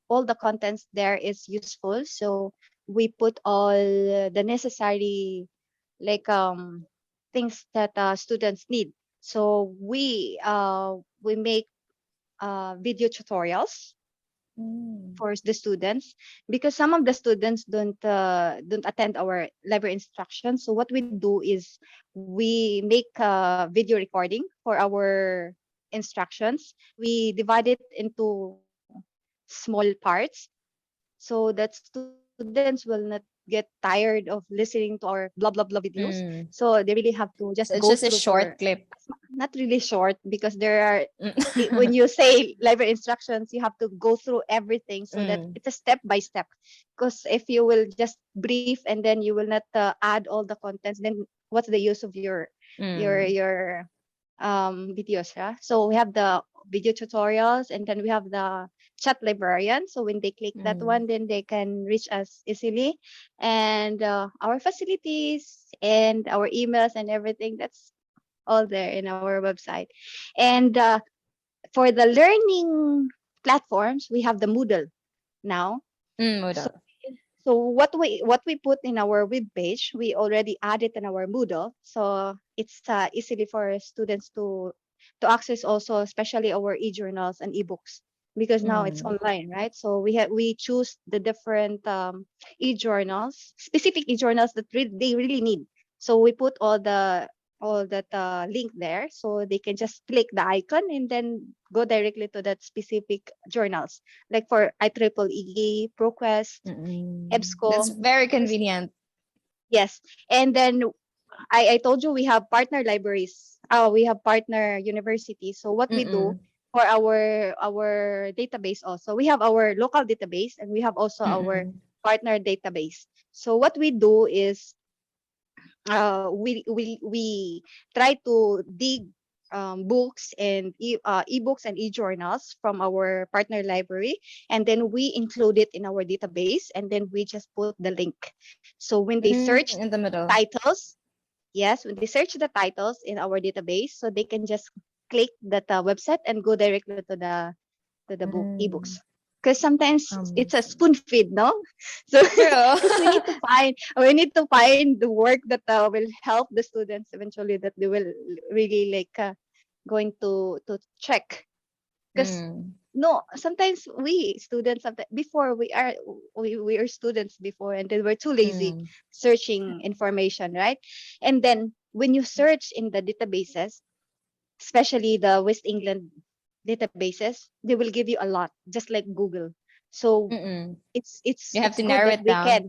Speaker 3: all the contents there is useful. So we put all the necessary like things that students need. So we make video tutorials
Speaker 1: Mm.
Speaker 3: for the students, because some of the students don't attend our library instruction. So what we do is we make a video recording for our instructions. We divide it into small parts so that students will not get tired of listening to our blah blah blah videos.
Speaker 1: Mm.
Speaker 3: So they really have to just
Speaker 1: So
Speaker 3: go
Speaker 1: it's just
Speaker 3: through
Speaker 1: a
Speaker 3: for,
Speaker 1: short clip.
Speaker 3: not really short, because there are when
Speaker 1: Mm.
Speaker 3: you say library instructions, you have to go through everything so that
Speaker 1: Mm.
Speaker 3: it's a step by step. Because if you will just brief and then you will not add all the contents, then what's the use of your
Speaker 1: Mm.
Speaker 3: your videos, yeah? So we have the video tutorials, and then we have the chat librarian. So when they click that
Speaker 1: Mm.
Speaker 3: one, then they can reach us easily. And our facilities and our emails and everything, that's all there in our website. And for the learning platforms, we have the Moodle now.
Speaker 1: Mm.
Speaker 3: So
Speaker 1: Moodle.
Speaker 3: what we put in our web page, we already added in our Moodle. So it's easily for students to access also, especially our e-journals and ebooks, because now it's
Speaker 1: Mm.
Speaker 3: online, right? So we choose the different e-journals, specific e-journals that they really need. So we put all the link there, so they can just click the icon and then go directly to that specific journals, like for IEEE, ProQuest,
Speaker 1: That's
Speaker 3: EBSCO.
Speaker 1: very convenient.
Speaker 3: Yes, and then I told you we have partner libraries. We have partner universities. So what we do
Speaker 1: Mm-mm.
Speaker 3: for our database also, we have our local database and we have also our
Speaker 1: Mm-mm.
Speaker 3: partner database. So what we do is we try to dig books and ebooks and e-journals from our partner library, and then we include it in our database, and then we just put the link. So when they search
Speaker 1: In the middle.
Speaker 3: titles, yes, when they search the titles in our database, so they can just click that website and go directly to the book ebooks.
Speaker 1: Mm.
Speaker 3: Because sometimes it's a
Speaker 1: Amazing.
Speaker 3: spoon feed, no? So
Speaker 1: True.
Speaker 3: because we need to find the work that will help the students eventually, that they will really like going to check. Because
Speaker 1: Mm.
Speaker 3: no, sometimes we students, sometimes before we are students before, and then we're too lazy
Speaker 1: Mm.
Speaker 3: searching information, right? And then when you search in the databases, especially the West England databases, they will give you a lot, just like Google. So
Speaker 1: Mm-mm.
Speaker 3: it's it's
Speaker 1: You have
Speaker 3: it's
Speaker 1: to
Speaker 3: good
Speaker 1: narrow
Speaker 3: that
Speaker 1: it
Speaker 3: we
Speaker 1: down.
Speaker 3: can,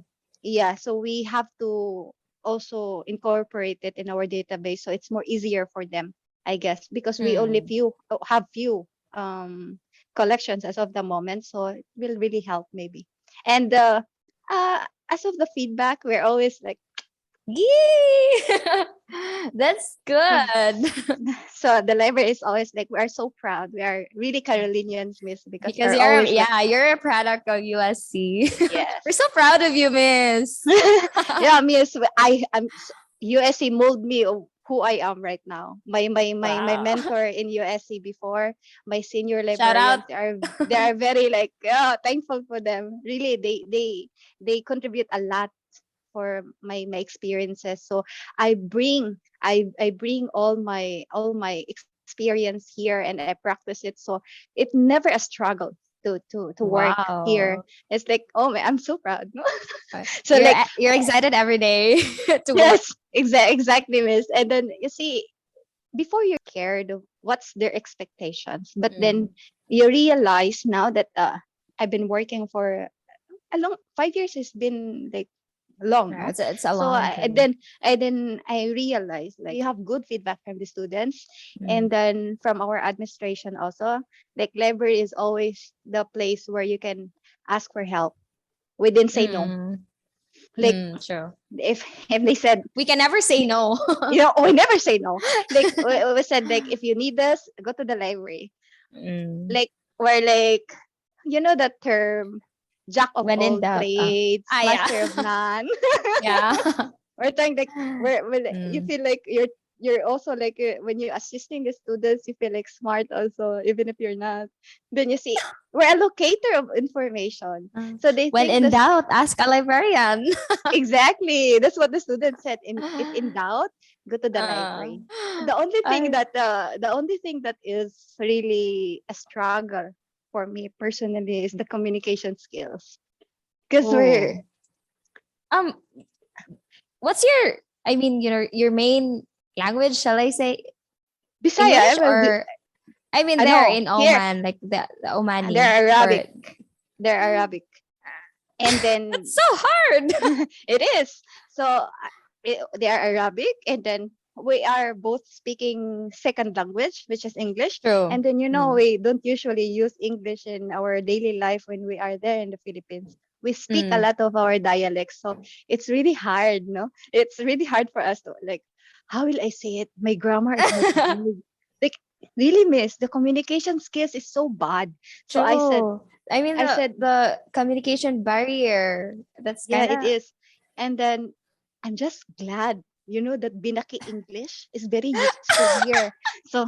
Speaker 3: yeah. So we have to also incorporate it in our database, so it's more easier for them, I guess, because we only
Speaker 1: Mm.
Speaker 3: few collections as of the moment, so it will really help maybe. And as of the feedback, we're always like,
Speaker 1: Yee! That's good.
Speaker 3: so the library is always like, we are so proud. We are really Carolinians, miss, because
Speaker 1: Because
Speaker 3: we're always like,
Speaker 1: you're a product of USC. We're
Speaker 3: yes.
Speaker 1: so proud of you, miss.
Speaker 3: Yeah, miss, USC mold me of who I am right now. My
Speaker 1: Wow.
Speaker 3: mentor in USC before, my senior
Speaker 1: Shout out.
Speaker 3: librarians, they are very like, yeah, thankful for them. Really, they contribute a lot for my experiences. So I bring all my experience here, and I practice it. So it's never a struggle to work here.
Speaker 1: Wow.
Speaker 3: It's like, oh man, I'm so proud. So
Speaker 1: You're
Speaker 3: like,
Speaker 1: you're excited every day to work.
Speaker 3: yes, exactly, miss. And then you see, before you're scared of what's their expectations, but then
Speaker 1: Mm.
Speaker 3: you realize now that I've been working for a long 5 years. Has been like long,
Speaker 1: Yeah,
Speaker 3: no?
Speaker 1: it's a
Speaker 3: So
Speaker 1: long journey.
Speaker 3: then I realized, like, we have good feedback from the students, and
Speaker 1: Mm.
Speaker 3: then from our administration also. Like, library is always the place where you can ask for help. We didn't say no.
Speaker 1: Mm.
Speaker 3: Like,
Speaker 1: True.
Speaker 3: if they said,
Speaker 1: We can never say no.
Speaker 3: we never say no. Like, we said, like, if you need us, go to the library.
Speaker 1: Mm.
Speaker 3: Like, we're like, that term, jack of
Speaker 1: When in
Speaker 3: all
Speaker 1: doubt.
Speaker 3: trades,
Speaker 1: Yeah.
Speaker 3: master of none.
Speaker 1: Yeah.
Speaker 3: We're trying, like, we're you
Speaker 1: Mm.
Speaker 3: feel like you're also like, when you're assisting the students, you feel like smart also, even if you're not. Then you see, we're a locator of information. So they
Speaker 1: When
Speaker 3: think
Speaker 1: in
Speaker 3: this.
Speaker 1: doubt, ask a librarian.
Speaker 3: Exactly, that's what the student said. If in doubt, go to the
Speaker 1: Uh,
Speaker 3: library.
Speaker 1: I,
Speaker 3: The only thing that is really a struggle for me personally is the communication skills, because we're
Speaker 1: oh. Um, what's your, I mean, your main language, shall I say
Speaker 3: Bisaya.
Speaker 1: English or, I mean, there
Speaker 3: Ano,
Speaker 1: in
Speaker 3: here
Speaker 1: Oman, like the Omani,
Speaker 3: they're
Speaker 1: or
Speaker 3: Arabic. They're Arabic, and
Speaker 1: that's
Speaker 3: then
Speaker 1: so hard.
Speaker 3: it is. So they are Arabic, and then we are both speaking second language, which is English.
Speaker 1: True.
Speaker 3: And then,
Speaker 1: Mm.
Speaker 3: we don't usually use English in our daily life when we are there in the Philippines. We speak a
Speaker 1: Mm.
Speaker 3: lot of our dialects, so it's really hard, no? It's really hard for us to, like, how will I say it? My grammar is not good. Like, really, miss, the communication skills is so bad. So
Speaker 1: True. I mean,
Speaker 3: I said,
Speaker 1: the communication barrier, that's
Speaker 3: yeah,
Speaker 1: kind
Speaker 3: it
Speaker 1: of,
Speaker 3: is. And then I'm just glad, that Binaki English is very useful here. So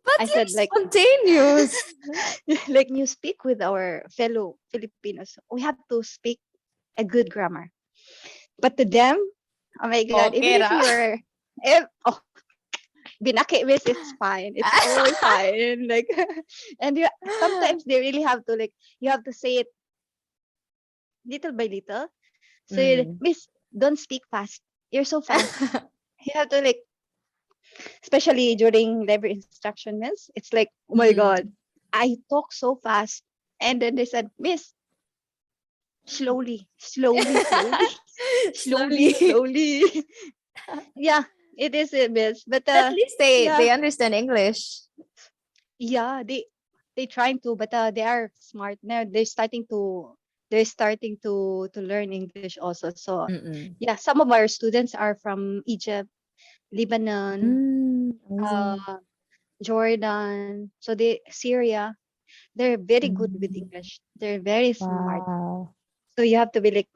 Speaker 1: but
Speaker 3: I
Speaker 1: you're
Speaker 3: said, like,
Speaker 1: spontaneous.
Speaker 3: like, when you speak with our fellow Filipinos, we have to speak a good grammar. But to them, oh my God, even
Speaker 1: Okay
Speaker 3: if
Speaker 1: ra.
Speaker 3: you're, Binaki miss, it's fine. It's all fine. Like, and sometimes they really have to, like, you have to say it little by little. So,
Speaker 1: Mm.
Speaker 3: miss, don't speak fast. You're so fast. You have to, like, especially during library instruction, miss. It's like, oh my God, I talk so fast. And then they said, Miss, slowly, slowly, slowly, slowly,
Speaker 1: Slowly.
Speaker 3: slowly. Yeah, it is a miss. But
Speaker 1: But at least they
Speaker 3: yeah,
Speaker 1: they understand English.
Speaker 3: yeah, they trying to, but they are smart now. They're starting to learn English also. So
Speaker 1: Mm-mm.
Speaker 3: yeah, some of our students are from Egypt, Lebanon,
Speaker 1: Amazing.
Speaker 3: uh, Jordan, so they Syria. They're very good with
Speaker 1: Mm.
Speaker 3: English. They're very smart.
Speaker 1: Wow.
Speaker 3: So you have to be like,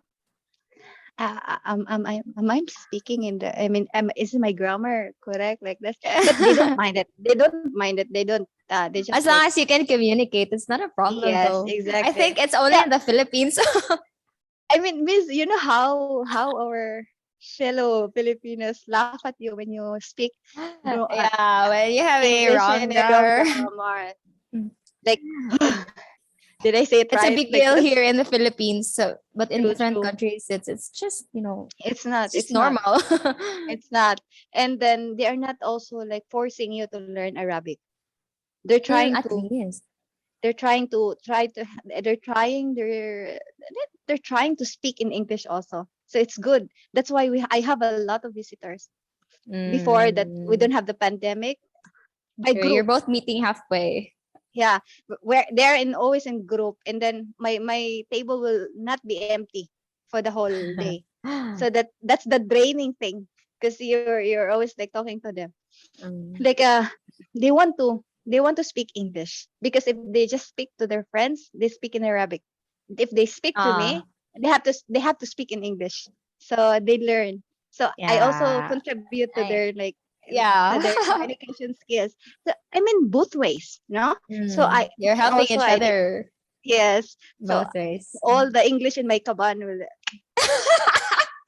Speaker 3: am I speaking in the? I mean, is my grammar correct like this? But they don't mind it. They don't mind it. They don't. They just
Speaker 1: As
Speaker 3: like,
Speaker 1: long as you can communicate, it's not a problem
Speaker 3: yes,
Speaker 1: though. I
Speaker 3: exactly.
Speaker 1: think it's only
Speaker 3: Yeah,
Speaker 1: in the Philippines.
Speaker 3: I mean, Miss, you know how our fellow Filipinos laugh at you when you speak
Speaker 1: Yeah, when you have a
Speaker 3: English
Speaker 1: wrong
Speaker 3: and a wrong
Speaker 1: grammar.
Speaker 3: grammar. Like, did I say it
Speaker 1: It's a
Speaker 3: right?
Speaker 1: big
Speaker 3: Like
Speaker 1: deal
Speaker 3: this?
Speaker 1: here in the Philippines. So, but in
Speaker 3: True,
Speaker 1: different
Speaker 3: true.
Speaker 1: countries, it's just
Speaker 3: It's not.
Speaker 1: it's just
Speaker 3: It's not.
Speaker 1: normal.
Speaker 3: It's not. And then they are not also like forcing you to learn Arabic. They're trying
Speaker 1: At
Speaker 3: to.
Speaker 1: least,
Speaker 3: They're trying to try to. They're trying. They're trying to speak in English also. So it's good. That's why I have a lot of visitors. Before that, we don't
Speaker 1: mm,
Speaker 3: have the pandemic. By
Speaker 1: you're
Speaker 3: group,
Speaker 1: both meeting halfway.
Speaker 3: yeah, where they're in always in group, and then my table will not be empty for the whole day. So that's the draining thing, because you're always like talking to them,
Speaker 1: Mm.
Speaker 3: like they want to speak English, because if they just speak to their friends, they speak in Arabic. If they speak to me,
Speaker 1: Ah,
Speaker 3: they have to speak in English, so they learn. So I also
Speaker 1: yeah,
Speaker 3: contribute to their
Speaker 1: I
Speaker 3: like to
Speaker 1: yeah.
Speaker 3: their communication skills. So I mean both ways, no? So
Speaker 1: You're helping
Speaker 3: also
Speaker 1: each
Speaker 3: I did,
Speaker 1: other
Speaker 3: yes. So
Speaker 1: both ways.
Speaker 3: all the English in my kaban will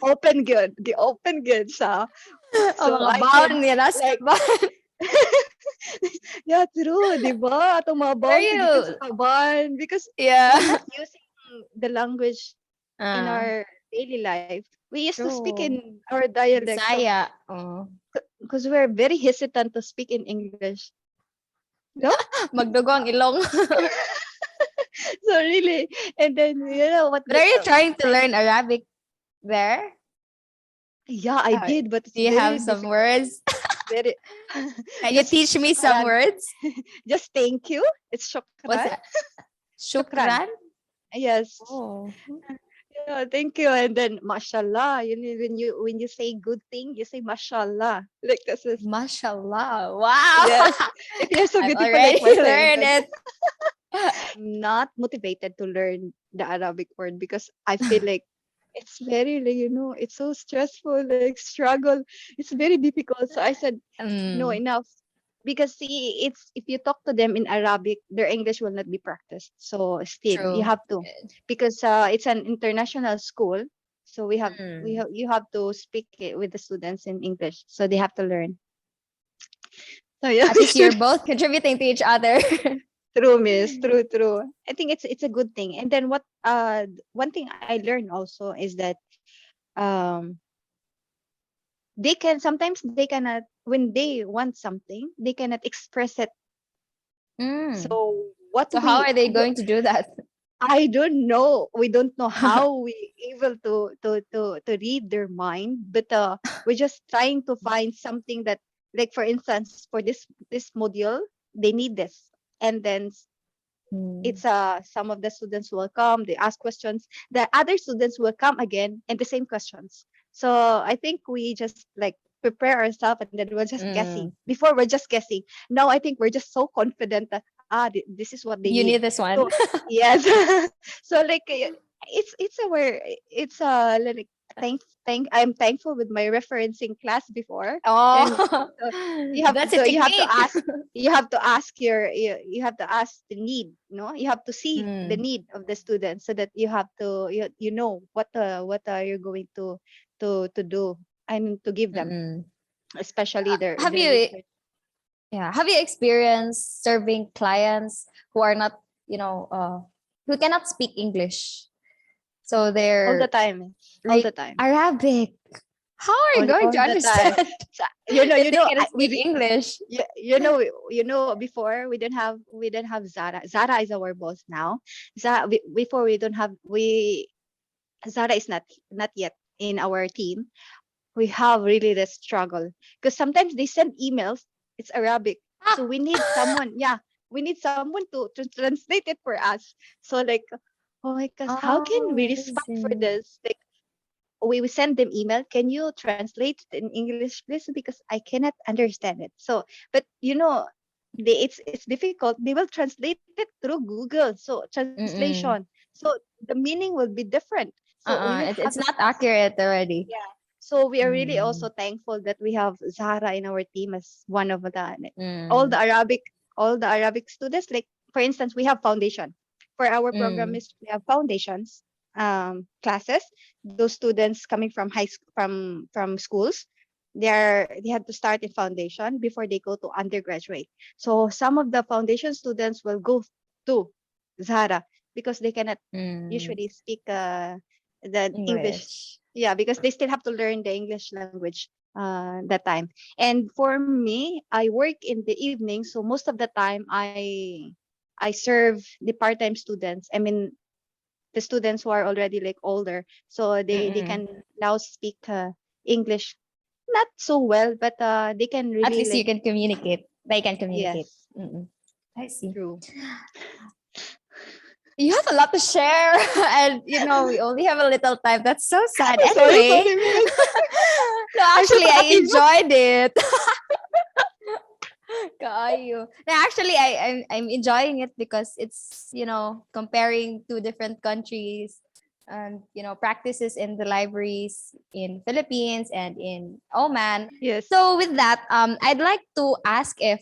Speaker 3: open good. The open good. So
Speaker 1: Oh,
Speaker 3: so
Speaker 1: mga
Speaker 3: I
Speaker 1: baon
Speaker 3: can
Speaker 1: niya, nasa
Speaker 3: like
Speaker 1: kaban.
Speaker 3: yeah, true, 'di ba?
Speaker 1: What are
Speaker 3: Tumabang gikan sa
Speaker 1: you?
Speaker 3: kaban, because we're
Speaker 1: Yeah.
Speaker 3: not using the language in
Speaker 1: Ah,
Speaker 3: our daily life. We used to speak
Speaker 1: true.
Speaker 3: in our dialect, so
Speaker 1: Bisaya. Oh.
Speaker 3: because we're very hesitant to speak in English. No?
Speaker 1: Magdugo ang ilong.
Speaker 3: So really, and then you know what
Speaker 1: But
Speaker 3: the
Speaker 1: are you trying to learn Arabic there?
Speaker 3: yeah, I
Speaker 1: Uh,
Speaker 3: did, but it's
Speaker 1: do you
Speaker 3: very
Speaker 1: have some
Speaker 3: difficult.
Speaker 1: words?
Speaker 3: Very
Speaker 1: Can you
Speaker 3: just
Speaker 1: teach me some
Speaker 3: shukran.
Speaker 1: words?
Speaker 3: Just thank you. It's
Speaker 1: What's
Speaker 3: shukran.
Speaker 1: that?
Speaker 3: Shukran.
Speaker 1: Shukran?
Speaker 3: Yes.
Speaker 1: Oh.
Speaker 3: Yeah, thank you. And then mashallah. You know, when you say good thing, you say mashallah. Like this is
Speaker 1: Mashallah. Wow.
Speaker 3: yes. If you're so
Speaker 1: I've
Speaker 3: beautiful like
Speaker 1: already
Speaker 3: Maricel,
Speaker 1: learned
Speaker 3: then
Speaker 1: it.
Speaker 3: I'm not motivated to learn the Arabic word, because I feel like it's very like, it's so stressful, like struggle. It's very difficult. So I said, no,
Speaker 1: Mm,
Speaker 3: enough. Because see, it's if you talk to them in Arabic, their English will not be practiced. So still, you
Speaker 1: true.
Speaker 3: have to, because it's an international school. So
Speaker 1: Mm.
Speaker 3: you have to speak it with the students in English. So they have to learn. So yeah,
Speaker 1: At least you're both contributing to each other.
Speaker 3: true, miss, true, true. I think it's a good thing. And then one thing I learned also is that um they can sometimes they cannot, when they want something, they cannot express it.
Speaker 1: Mm.
Speaker 3: So what
Speaker 1: So how
Speaker 3: we
Speaker 1: are they going to do that?
Speaker 3: I don't know. We don't know how we able to read their mind, but we're just trying to find something that, like for instance, for this module, they need this, and then
Speaker 1: Mm,
Speaker 3: it's some of the students will come, they ask questions, the other students will come again and the same questions. So I think we just like prepare ourselves, and then we're just guessing.
Speaker 1: mm.
Speaker 3: Before we're just guessing, now I think we're just so confident that this is what they
Speaker 1: You
Speaker 3: need.
Speaker 1: need this one.
Speaker 3: So yes. So like it's like I'm thankful with my referencing class before. And
Speaker 1: Oh,
Speaker 3: so you have
Speaker 1: that's a
Speaker 3: to you have to
Speaker 1: technique.
Speaker 3: ask you have to ask the need, no, you have to see the
Speaker 1: Mm,
Speaker 3: need of the student, so that you have to you know what are you going to do, I mean, to give them,
Speaker 1: mm-mm.
Speaker 3: especially
Speaker 1: Have
Speaker 3: their
Speaker 1: you,
Speaker 3: research.
Speaker 1: yeah, have you experienced serving clients who are not, who cannot speak English? So
Speaker 3: All the
Speaker 1: they're
Speaker 3: time, all the
Speaker 1: like
Speaker 3: time.
Speaker 1: Arabic. How are you going
Speaker 3: all
Speaker 1: to
Speaker 3: the time.
Speaker 1: understand
Speaker 3: So,
Speaker 1: if they cannot
Speaker 3: we
Speaker 1: speak English?
Speaker 3: before we don't have Zara. Zara is our boss now. Before we don't have we Zara is not yet in our team. We have really the struggle because sometimes they send emails. It's Arabic, so
Speaker 1: Ah,
Speaker 3: we need someone. Yeah, we need someone to translate it for us. So like, oh my gosh, how can we
Speaker 1: oh, I
Speaker 3: respond for
Speaker 1: see.
Speaker 3: this? Like, we send them email. Can you translate it in English, please? Because I cannot understand it. So, but it's difficult. They will translate it through Google. So translation.
Speaker 1: Mm-mm.
Speaker 3: So the meaning will be different. So we will have
Speaker 1: It's
Speaker 3: to
Speaker 1: not
Speaker 3: trust.
Speaker 1: accurate already.
Speaker 3: Yeah. So we are really also
Speaker 1: Mm.
Speaker 3: thankful that we have Zahra in our team as one of all the
Speaker 1: Mm.
Speaker 3: Arabic all the Arabic students. Like for instance, we have foundation. For our program
Speaker 1: Mm.
Speaker 3: is we have foundations classes. Those students coming from from schools, they had to start in foundation before they go to undergraduate. So some of the foundation students will go to Zahra because they cannot
Speaker 1: Mm.
Speaker 3: usually speak the English.
Speaker 1: English.
Speaker 3: Yeah, because they still have to learn the English language that time. And for me, I work in the evening, so most of the time I serve the part-time students. I mean, the students who are already like older, so they
Speaker 1: Mm-mm.
Speaker 3: can now speak English not so well, but they can
Speaker 1: At
Speaker 3: really
Speaker 1: least you
Speaker 3: like
Speaker 1: can communicate. They can communicate.
Speaker 3: yes,
Speaker 1: Mm-mm. I see.
Speaker 3: true.
Speaker 1: You have a lot to share, and we only have a little time. That's so sad.
Speaker 3: Sorry,
Speaker 1: Anyway,
Speaker 3: miss.
Speaker 1: no,
Speaker 3: I'm so
Speaker 1: actually, I
Speaker 3: talkative.
Speaker 1: enjoyed it. Kaayo. No, actually, I'm enjoying it because it's comparing two different countries and practices in the libraries in Philippines and in Oman.
Speaker 3: Yes.
Speaker 1: So with that, I'd like to ask if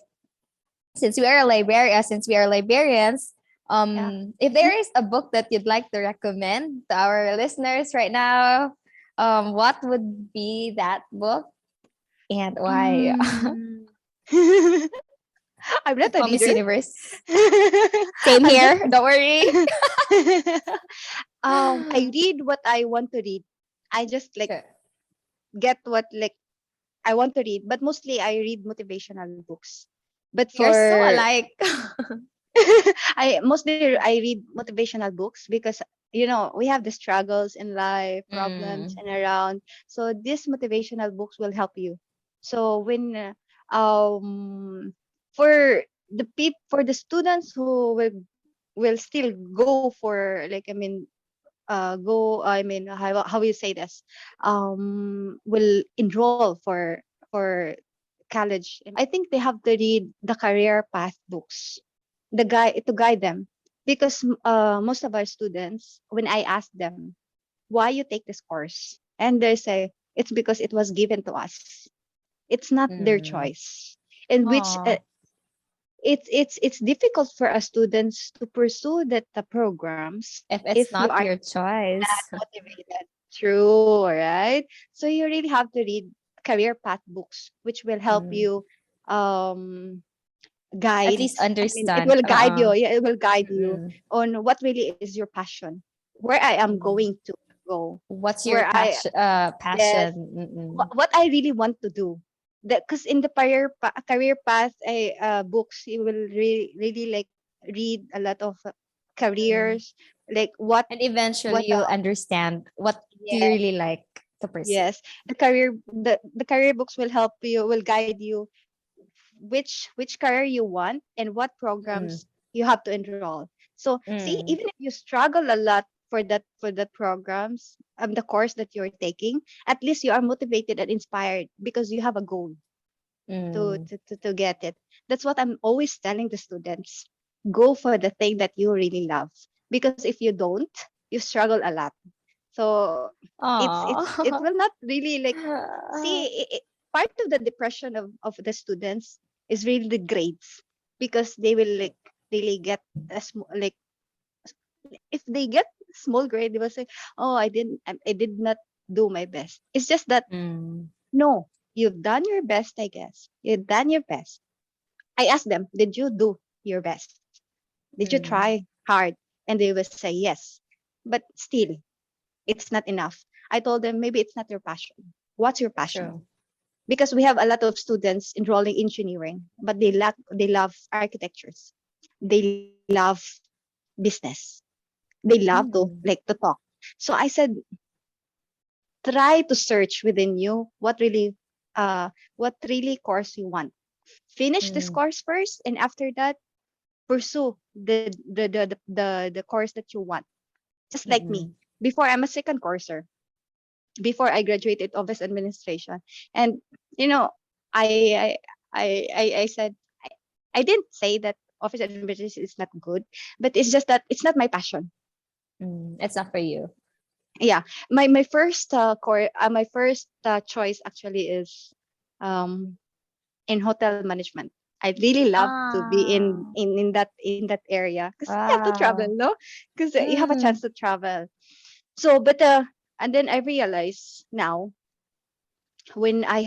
Speaker 1: since we are librarians,
Speaker 3: Yeah.
Speaker 1: if there is a book that you'd like to recommend to our listeners right now, what would be that book and why?
Speaker 3: Mm. I'm not a
Speaker 1: Oh, Miss
Speaker 3: reader.
Speaker 1: Universe. Same
Speaker 3: I'm just
Speaker 1: here. Don't worry.
Speaker 3: I read what I want to read. I just like
Speaker 1: Okay.
Speaker 3: get what like I want to read, but mostly I read motivational books. But
Speaker 1: We are so
Speaker 3: for
Speaker 1: alike.
Speaker 3: I read motivational books because we have the struggles in life, problems
Speaker 1: Mm,
Speaker 3: and around. So these motivational books will help you. So when um for for the students who will still go for like how you say this will enroll for college. I think they have to read the career path books, the guide to guide them, because most of our students, when I ask them why you take this course, and they say it's because it was given to us. It's not their
Speaker 1: mm.
Speaker 3: choice, and which
Speaker 1: Oh,
Speaker 3: it's difficult for us students to pursue that the programs
Speaker 1: if it's
Speaker 3: if you
Speaker 1: not
Speaker 3: are
Speaker 1: your
Speaker 3: not
Speaker 1: choice,
Speaker 3: motivated. True, right? So you really have to read career path books, which will help
Speaker 1: mm,
Speaker 3: you um
Speaker 1: at
Speaker 3: guide.
Speaker 1: least
Speaker 3: I mean, it
Speaker 1: understand.
Speaker 3: will guide you. Yeah, it will guide you
Speaker 1: Mm-mm.
Speaker 3: on what really is your passion, where I am
Speaker 1: Mm.
Speaker 3: going to go,
Speaker 1: What's your
Speaker 3: where I yes,
Speaker 1: passion? Mm-mm.
Speaker 3: what I really want to do. Because in the career path books, you will really like read a lot of
Speaker 1: Mm.
Speaker 3: careers, like
Speaker 1: And
Speaker 3: what
Speaker 1: eventually you'll understand what do you
Speaker 3: yes.
Speaker 1: really like to pursue.
Speaker 3: Yes, the career books will help you, will guide you which career you want and what
Speaker 1: Mm.
Speaker 3: programs you have to enroll. So see,
Speaker 1: Mm.
Speaker 3: even if you struggle a lot for that programs, the course that you're taking, at least you are motivated and inspired because you have a goal
Speaker 1: Mm.
Speaker 3: to get it. That's what I'm always telling the students. Go for the thing that you really love. Because if you don't, you struggle a lot. So it
Speaker 1: Oh.
Speaker 3: will not really like see part of the depression of the students is really the grades because they will like really get like if they get small grade they will say, oh, I did not do my best. It's just that
Speaker 1: Mm.
Speaker 3: no, you've done your best. I guess you've done your best. I asked them, did you do your best? Did you
Speaker 1: Mm.
Speaker 3: try hard? And they will say yes, but still it's not enough. I told them maybe it's not your passion. What's your passion?
Speaker 1: True.
Speaker 3: Because we have a lot of students enrolling in engineering, but they love architectures. They love business. They love to like
Speaker 1: Mm.
Speaker 3: to talk. So I said, try to search within you what really course you want. Finish this
Speaker 1: Mm.
Speaker 3: course first, and after that, pursue the course that you want. Just like me.
Speaker 1: Mm.
Speaker 3: Before, I'm a second courser. Before I graduated office administration, and you know, I I said, I didn't say that office administration is not good, but it's just that it's not my passion.
Speaker 1: Mm. It's not for you.
Speaker 3: Yeah, my first my first choice actually is um in hotel management. I really love to be
Speaker 1: Ah.
Speaker 3: in that area because you have to travel,
Speaker 1: Wow.
Speaker 3: no? Because you have a chance
Speaker 1: Mm.
Speaker 3: to travel. So, but and then I realized now, when I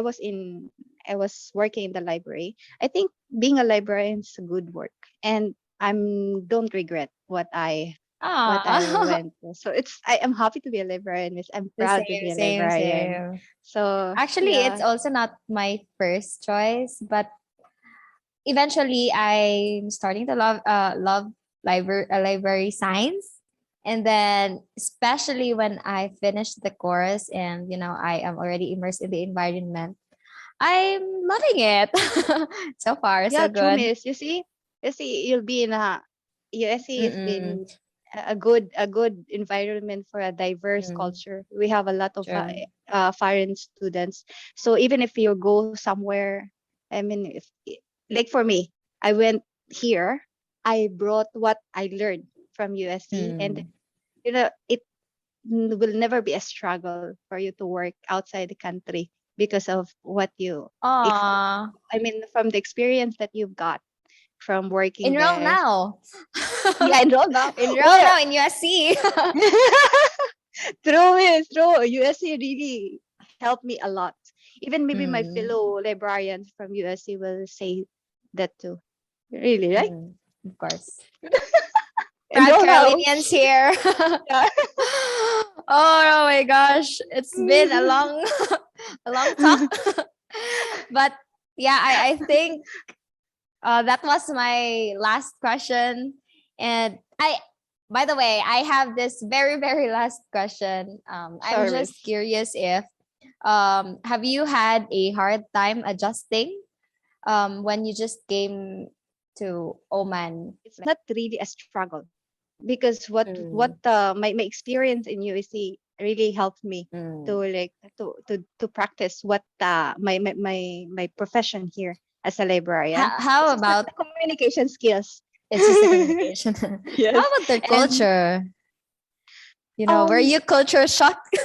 Speaker 3: was working in the library, I think being a librarian is a good work, and don't regret what I
Speaker 1: Ah.
Speaker 3: went through. So I am happy to be a librarian. Miss. I'm
Speaker 1: The
Speaker 3: proud to
Speaker 1: same,
Speaker 3: be a
Speaker 1: same,
Speaker 3: librarian.
Speaker 1: same.
Speaker 3: So
Speaker 1: Actually, it's
Speaker 3: yeah,
Speaker 1: also not my first choice, but eventually I'm starting to love library science. And then especially when I finished the course and I am already immersed in the environment, I'm loving it. So far,
Speaker 3: yeah,
Speaker 1: so
Speaker 3: true,
Speaker 1: good.
Speaker 3: Miss. You see, you'll be in a USC has
Speaker 1: Mm-mm.
Speaker 3: been a good environment for a diverse
Speaker 1: Mm,
Speaker 3: culture. We have a lot of
Speaker 1: true.
Speaker 3: foreign students. So even if you go somewhere, I mean, like for me, I went here. I brought what I learned from USC, and
Speaker 1: Mm.
Speaker 3: it will never be a struggle for you to work outside the country because of what you ex-
Speaker 1: Aw.
Speaker 3: I mean, from the experience that you've got from working
Speaker 1: Enroll
Speaker 3: there.
Speaker 1: now.
Speaker 3: Yeah, enroll now.
Speaker 1: Enroll
Speaker 3: Where?
Speaker 1: now in USC.
Speaker 3: True is true. USC really helped me a lot. Even maybe my
Speaker 1: Mm,
Speaker 3: fellow librarians from USC will say that too. Really, right?
Speaker 1: mm, of course. Proud
Speaker 3: Enroll now.
Speaker 1: Carolinians here.
Speaker 3: Yeah.
Speaker 1: Oh my gosh, it's been a long, a long talk. But yeah, I think that was my last question. And by the way, I have this very, very last question. I'm just
Speaker 3: Service.
Speaker 1: curious if have you had a hard time adjusting when you just came to Oman?
Speaker 3: It's not really a struggle because
Speaker 1: Mm,
Speaker 3: my experience in USC really helped me to
Speaker 1: mm.
Speaker 3: like to practice what my profession here as a librarian.
Speaker 1: How
Speaker 3: It's just that
Speaker 1: about
Speaker 3: the communication skills.
Speaker 1: it's just the communication? How
Speaker 3: Yes.
Speaker 1: about their
Speaker 3: And
Speaker 1: culture? Were
Speaker 3: um
Speaker 1: you culture shocked?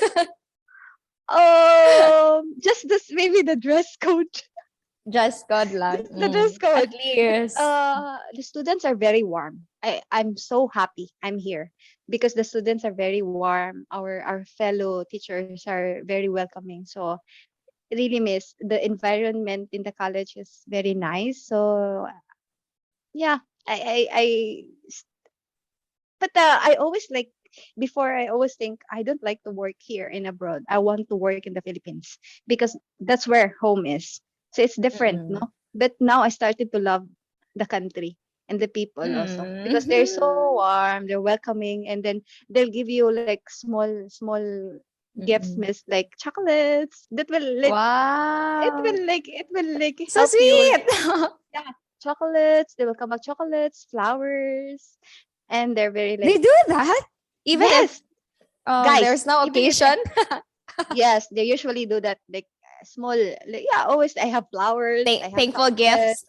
Speaker 3: just this maybe the dress code.
Speaker 1: Just God lang.
Speaker 3: The dress
Speaker 1: At
Speaker 3: code.
Speaker 1: least.
Speaker 3: The students are very warm. I'm so happy I'm here because the students are very warm. Our fellow teachers are very welcoming. So really miss the environment in the college is very nice. So yeah, I but I always like before I always think I don't like to work here in abroad. I want to work in the Philippines because that's where home is. So it's different,
Speaker 1: Mm-mm.
Speaker 3: no? But now I started to love the country and the people also because they're so
Speaker 1: Mm.
Speaker 3: warm, they're welcoming, and then they'll give you like small gifts,
Speaker 1: Mm-mm.
Speaker 3: miss, like chocolates that will like
Speaker 1: Wow.
Speaker 3: it will like
Speaker 1: So
Speaker 3: help you
Speaker 1: sweet.
Speaker 3: yeah, chocolates. They will come back chocolates, flowers, and they're very
Speaker 1: They
Speaker 3: like
Speaker 1: do that even if
Speaker 3: yes, guys.
Speaker 1: there's no
Speaker 3: Even if
Speaker 1: occasion.
Speaker 3: yes, they usually do that like small. Like, yeah, always I have flowers, I have
Speaker 1: Thankful
Speaker 3: chocolate.
Speaker 1: gifts.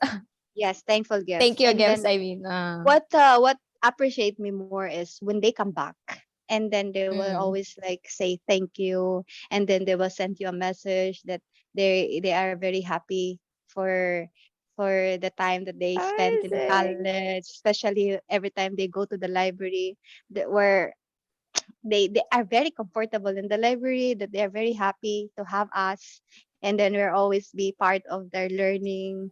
Speaker 3: Yes, thankful gifts.
Speaker 1: Thank you
Speaker 3: And
Speaker 1: gifts,
Speaker 3: then
Speaker 1: I mean.
Speaker 3: what appreciate me more is when they come back. And then they will
Speaker 1: Mm.
Speaker 3: always like say thank you, and then they will send you a message that they are very happy for the time that they spent in the
Speaker 1: Amazing.
Speaker 3: college, especially every time they go to the library, where they are very comfortable in the library, that they are very happy to have us, and then we'll always be part of their learning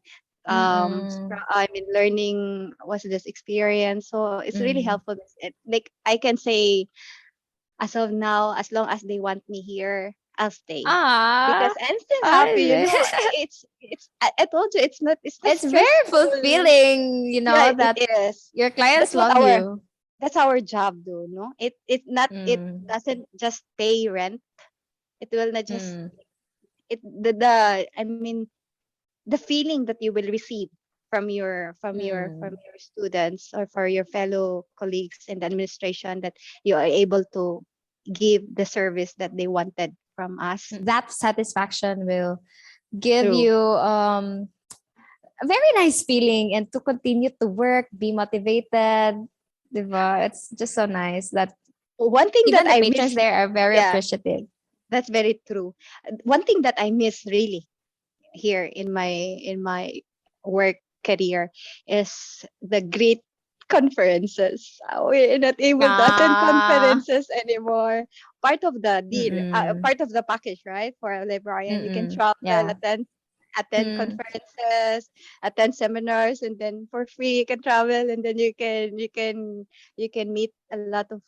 Speaker 1: Mm-mm.
Speaker 3: I mean learning what's this experience. So it's really
Speaker 1: Mm.
Speaker 3: helpful. Like I can say as of now, as long as they want me here, I'll stay because
Speaker 1: Ah,
Speaker 3: I'm still happy. I told you it's not
Speaker 1: it's very
Speaker 3: stressful.
Speaker 1: fulfilling,
Speaker 3: Yeah, it
Speaker 1: that
Speaker 3: is.
Speaker 1: your clients
Speaker 3: That's what
Speaker 1: love
Speaker 3: our
Speaker 1: you.
Speaker 3: that's our job, though. No, it
Speaker 1: Mm,
Speaker 3: doesn't just pay rent. It will not just
Speaker 1: mm,
Speaker 3: it the I mean the feeling that you will receive from
Speaker 1: mm,
Speaker 3: your students or for your fellow colleagues in the administration, that you are able to give the service that they wanted from us.
Speaker 1: that satisfaction will give
Speaker 3: True.
Speaker 1: you a very nice feeling and to continue to work, be motivated. Diba? It's just so nice that
Speaker 3: One thing that
Speaker 1: even the
Speaker 3: I
Speaker 1: patrons
Speaker 3: miss,
Speaker 1: there are very
Speaker 3: yeah,
Speaker 1: appreciative.
Speaker 3: that's very true. One thing that I miss really here in my work career is the great conferences. We're not able to attend
Speaker 1: Ah,
Speaker 3: conferences anymore. Part of the deal,
Speaker 1: mm-mm,
Speaker 3: part of the package, right? For a librarian, you can
Speaker 1: mm-mm,
Speaker 3: travel,
Speaker 1: yeah.
Speaker 3: attend
Speaker 1: Mm,
Speaker 3: conferences, attend seminars, and then for free you can travel, and then you can meet a lot of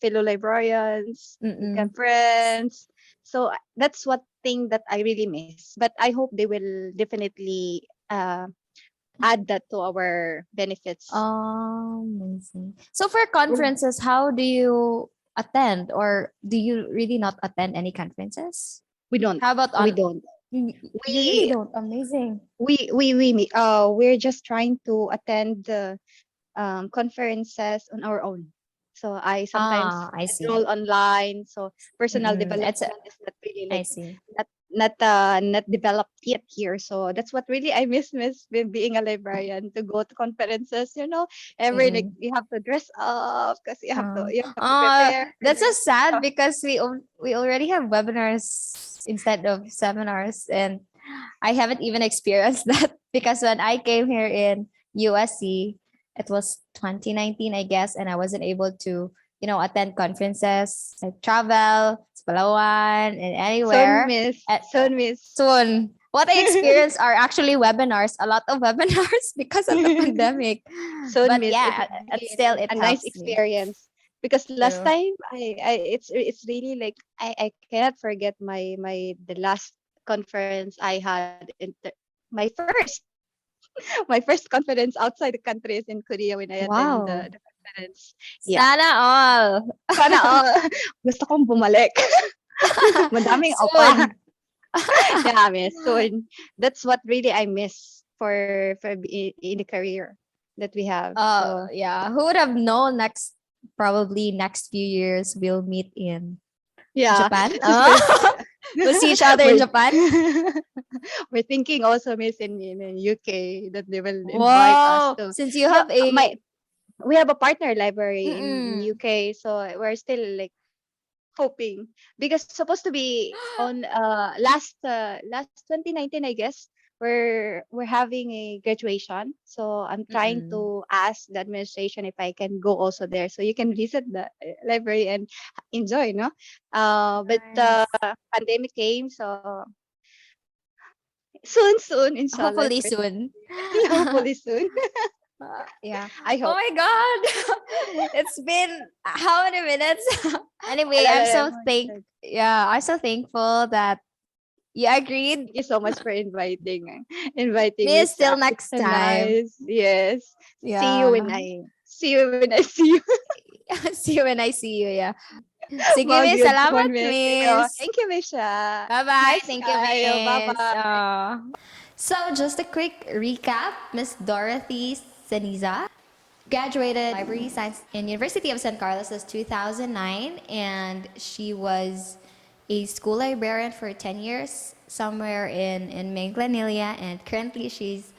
Speaker 3: fellow librarians, become
Speaker 1: mm-mm.
Speaker 3: friends. So that's what thing that I really miss. But I hope they will definitely add that to our benefits.
Speaker 1: Amazing. So for
Speaker 3: We're-
Speaker 1: conferences, how do you attend, or do you really not attend any conferences?
Speaker 3: We don't.
Speaker 1: How about
Speaker 3: We
Speaker 1: on
Speaker 3: don't.
Speaker 1: you really
Speaker 3: We
Speaker 1: don't? Amazing.
Speaker 3: we're just trying to attend the conferences on our own. So I sometimes
Speaker 1: Ah, I see.
Speaker 3: enroll online. So personal
Speaker 1: Mm-mm. It's
Speaker 3: development is not really
Speaker 1: I
Speaker 3: like
Speaker 1: see.
Speaker 3: not developed yet here. So that's what really I miss being a librarian, to go to conferences. Every like
Speaker 1: Mm-mm.
Speaker 3: you have to dress up because you have to
Speaker 1: Uh,
Speaker 3: prepare. And
Speaker 1: that's so
Speaker 3: then,
Speaker 1: sad because we already have webinars instead of seminars, and I haven't even experienced that because when I came here in USC, it was 2019, I guess, and I wasn't able to, attend conferences, like travel, to Palawan, and
Speaker 3: soon
Speaker 1: anywhere.
Speaker 3: miss,
Speaker 1: At,
Speaker 3: soon miss.
Speaker 1: soon, what I experienced are actually webinars, a lot of webinars because of the pandemic.
Speaker 3: Soon
Speaker 1: But
Speaker 3: miss. It
Speaker 1: yeah,
Speaker 3: will be
Speaker 1: still it
Speaker 3: a nice
Speaker 1: helps me.
Speaker 3: experience. Because last
Speaker 1: True.
Speaker 3: time it's really like I cannot forget the last conference I had my first my first conference outside the country is in Korea when I attend
Speaker 1: Wow.
Speaker 3: the conference. Yeah.
Speaker 1: Sana all.
Speaker 3: Sana all. Gusto kong bumalik. Madaming opa.
Speaker 1: Soon.
Speaker 3: Yeah, miss. So that's what really I miss in the career that we have. So
Speaker 1: Yeah. Who would have known probably next few years we'll meet in
Speaker 3: yeah,
Speaker 1: Japan?
Speaker 3: since we're
Speaker 1: We'll see each other in
Speaker 3: we're
Speaker 1: Japan.
Speaker 3: we're thinking also, miss, in UK, that they will invite us
Speaker 1: Wow.
Speaker 3: to.
Speaker 1: Since you
Speaker 3: Yeah,
Speaker 1: have a
Speaker 3: we have a partner library in
Speaker 1: mm-mm,
Speaker 3: UK, so we're still like hoping, because supposed to be on last 2019, I guess. We're having a graduation, so I'm trying
Speaker 1: mm-mm.
Speaker 3: to ask the administration if I can go also there, so you can visit the library and enjoy, no. But
Speaker 1: Nice.
Speaker 3: pandemic came, so soon, inshallah,
Speaker 1: Hopefully soon.
Speaker 3: hopefully soon.
Speaker 1: Yeah.
Speaker 3: I
Speaker 1: Oh
Speaker 3: hope.
Speaker 1: my God. It's been how many minutes?
Speaker 3: A
Speaker 1: Anyway,
Speaker 3: lot of time.
Speaker 1: I'm so thankful that you agreed.
Speaker 3: Thank you so much for inviting me,
Speaker 1: Miss till
Speaker 3: Jack. It's
Speaker 1: next
Speaker 3: so
Speaker 1: time.
Speaker 3: nice. Yes.
Speaker 1: Yeah.
Speaker 3: See you when I see you.
Speaker 1: See you when I see you, yeah. Sige,
Speaker 3: Mga
Speaker 1: miss.
Speaker 3: good phone,
Speaker 1: Salamat,
Speaker 3: miss.
Speaker 1: miss.
Speaker 3: Thank you, Misha.
Speaker 1: Bye-bye.
Speaker 3: Nice
Speaker 1: Thank you,
Speaker 3: kayo.
Speaker 1: miss.
Speaker 3: Bye-bye.
Speaker 1: So, just a quick recap. Miss Dorothy Ceniza graduated library science in University of San Carlos in 2009, and she was a school librarian for 10 years somewhere in Manglanilla, and currently she's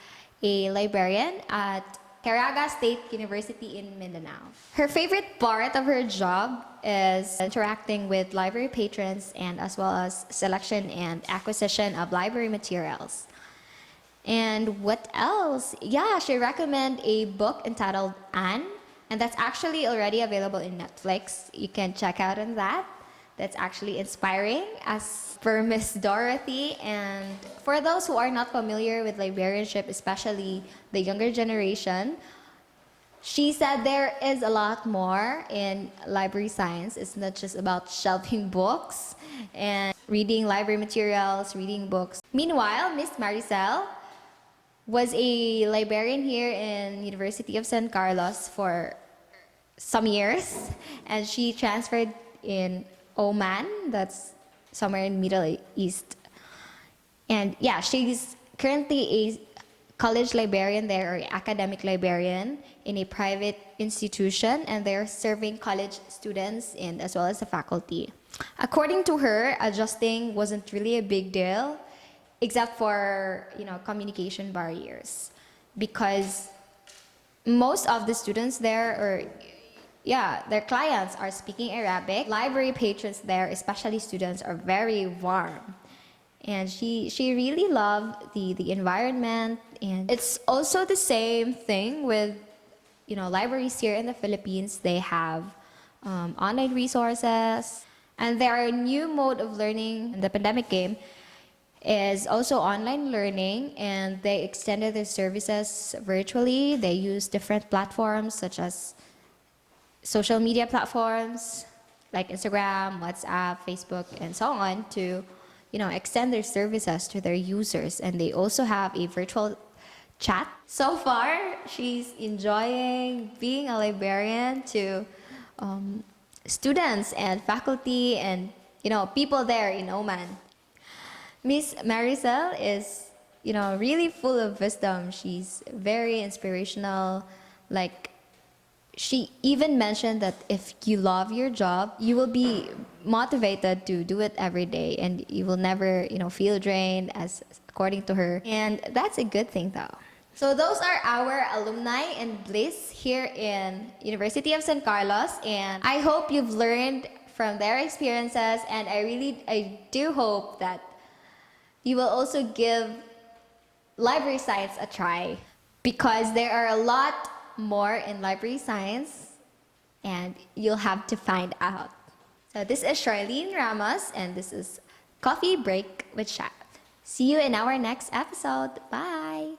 Speaker 1: a librarian at Caraga State University in Mindanao. Her favorite part of her job is interacting with library patrons and as well as selection and acquisition of library materials. And what else? Yeah, she recommend a book entitled Anne, and that's actually already available in Netflix. You can check out on that. That's actually inspiring as per Miss Dorothy. And for those who are not familiar with librarianship, especially the younger generation, she said there is a lot more in library science. It's not just about shelving books. And reading library materials, reading books. Meanwhile, Miss Maricel was a librarian here in University of San Carlos for some years, and she transferred in Oman, that's somewhere in Middle East. And yeah, she's currently a college librarian there, or academic librarian in a private institution, and they're serving college students and as well as the faculty. According to her, adjusting wasn't really a big deal, except for communication barriers, because most of the students there, or yeah, their clients are speaking Arabic. Library patrons there, especially students, are very warm. And she really loved the environment. And it's also the same thing with libraries here in the Philippines. They have online resources, and there are a new mode of learning. And the pandemic came is also online learning, and they extended their services virtually. They use different platforms such as social media platforms like Instagram, WhatsApp, Facebook, and so on to extend their services to their users. And they also have a virtual chat. So far, she's enjoying being a librarian to students and faculty and people there in Oman. Miss Maricel is really full of wisdom. She's very inspirational. Like, she even mentioned that if you love your job, you will be motivated to do it every day, and you will never, feel drained, as according to her. And that's a good thing, though. So those are our alumni and BLIS here in University of San Carlos, and I hope you've learned from their experiences, and I do hope that you will also give library science a try, because there are a lot more in library science, and you'll have to find out. So this is Charlene Ramos, and this is Coffee Break with Chat. See you in our next episode. Bye.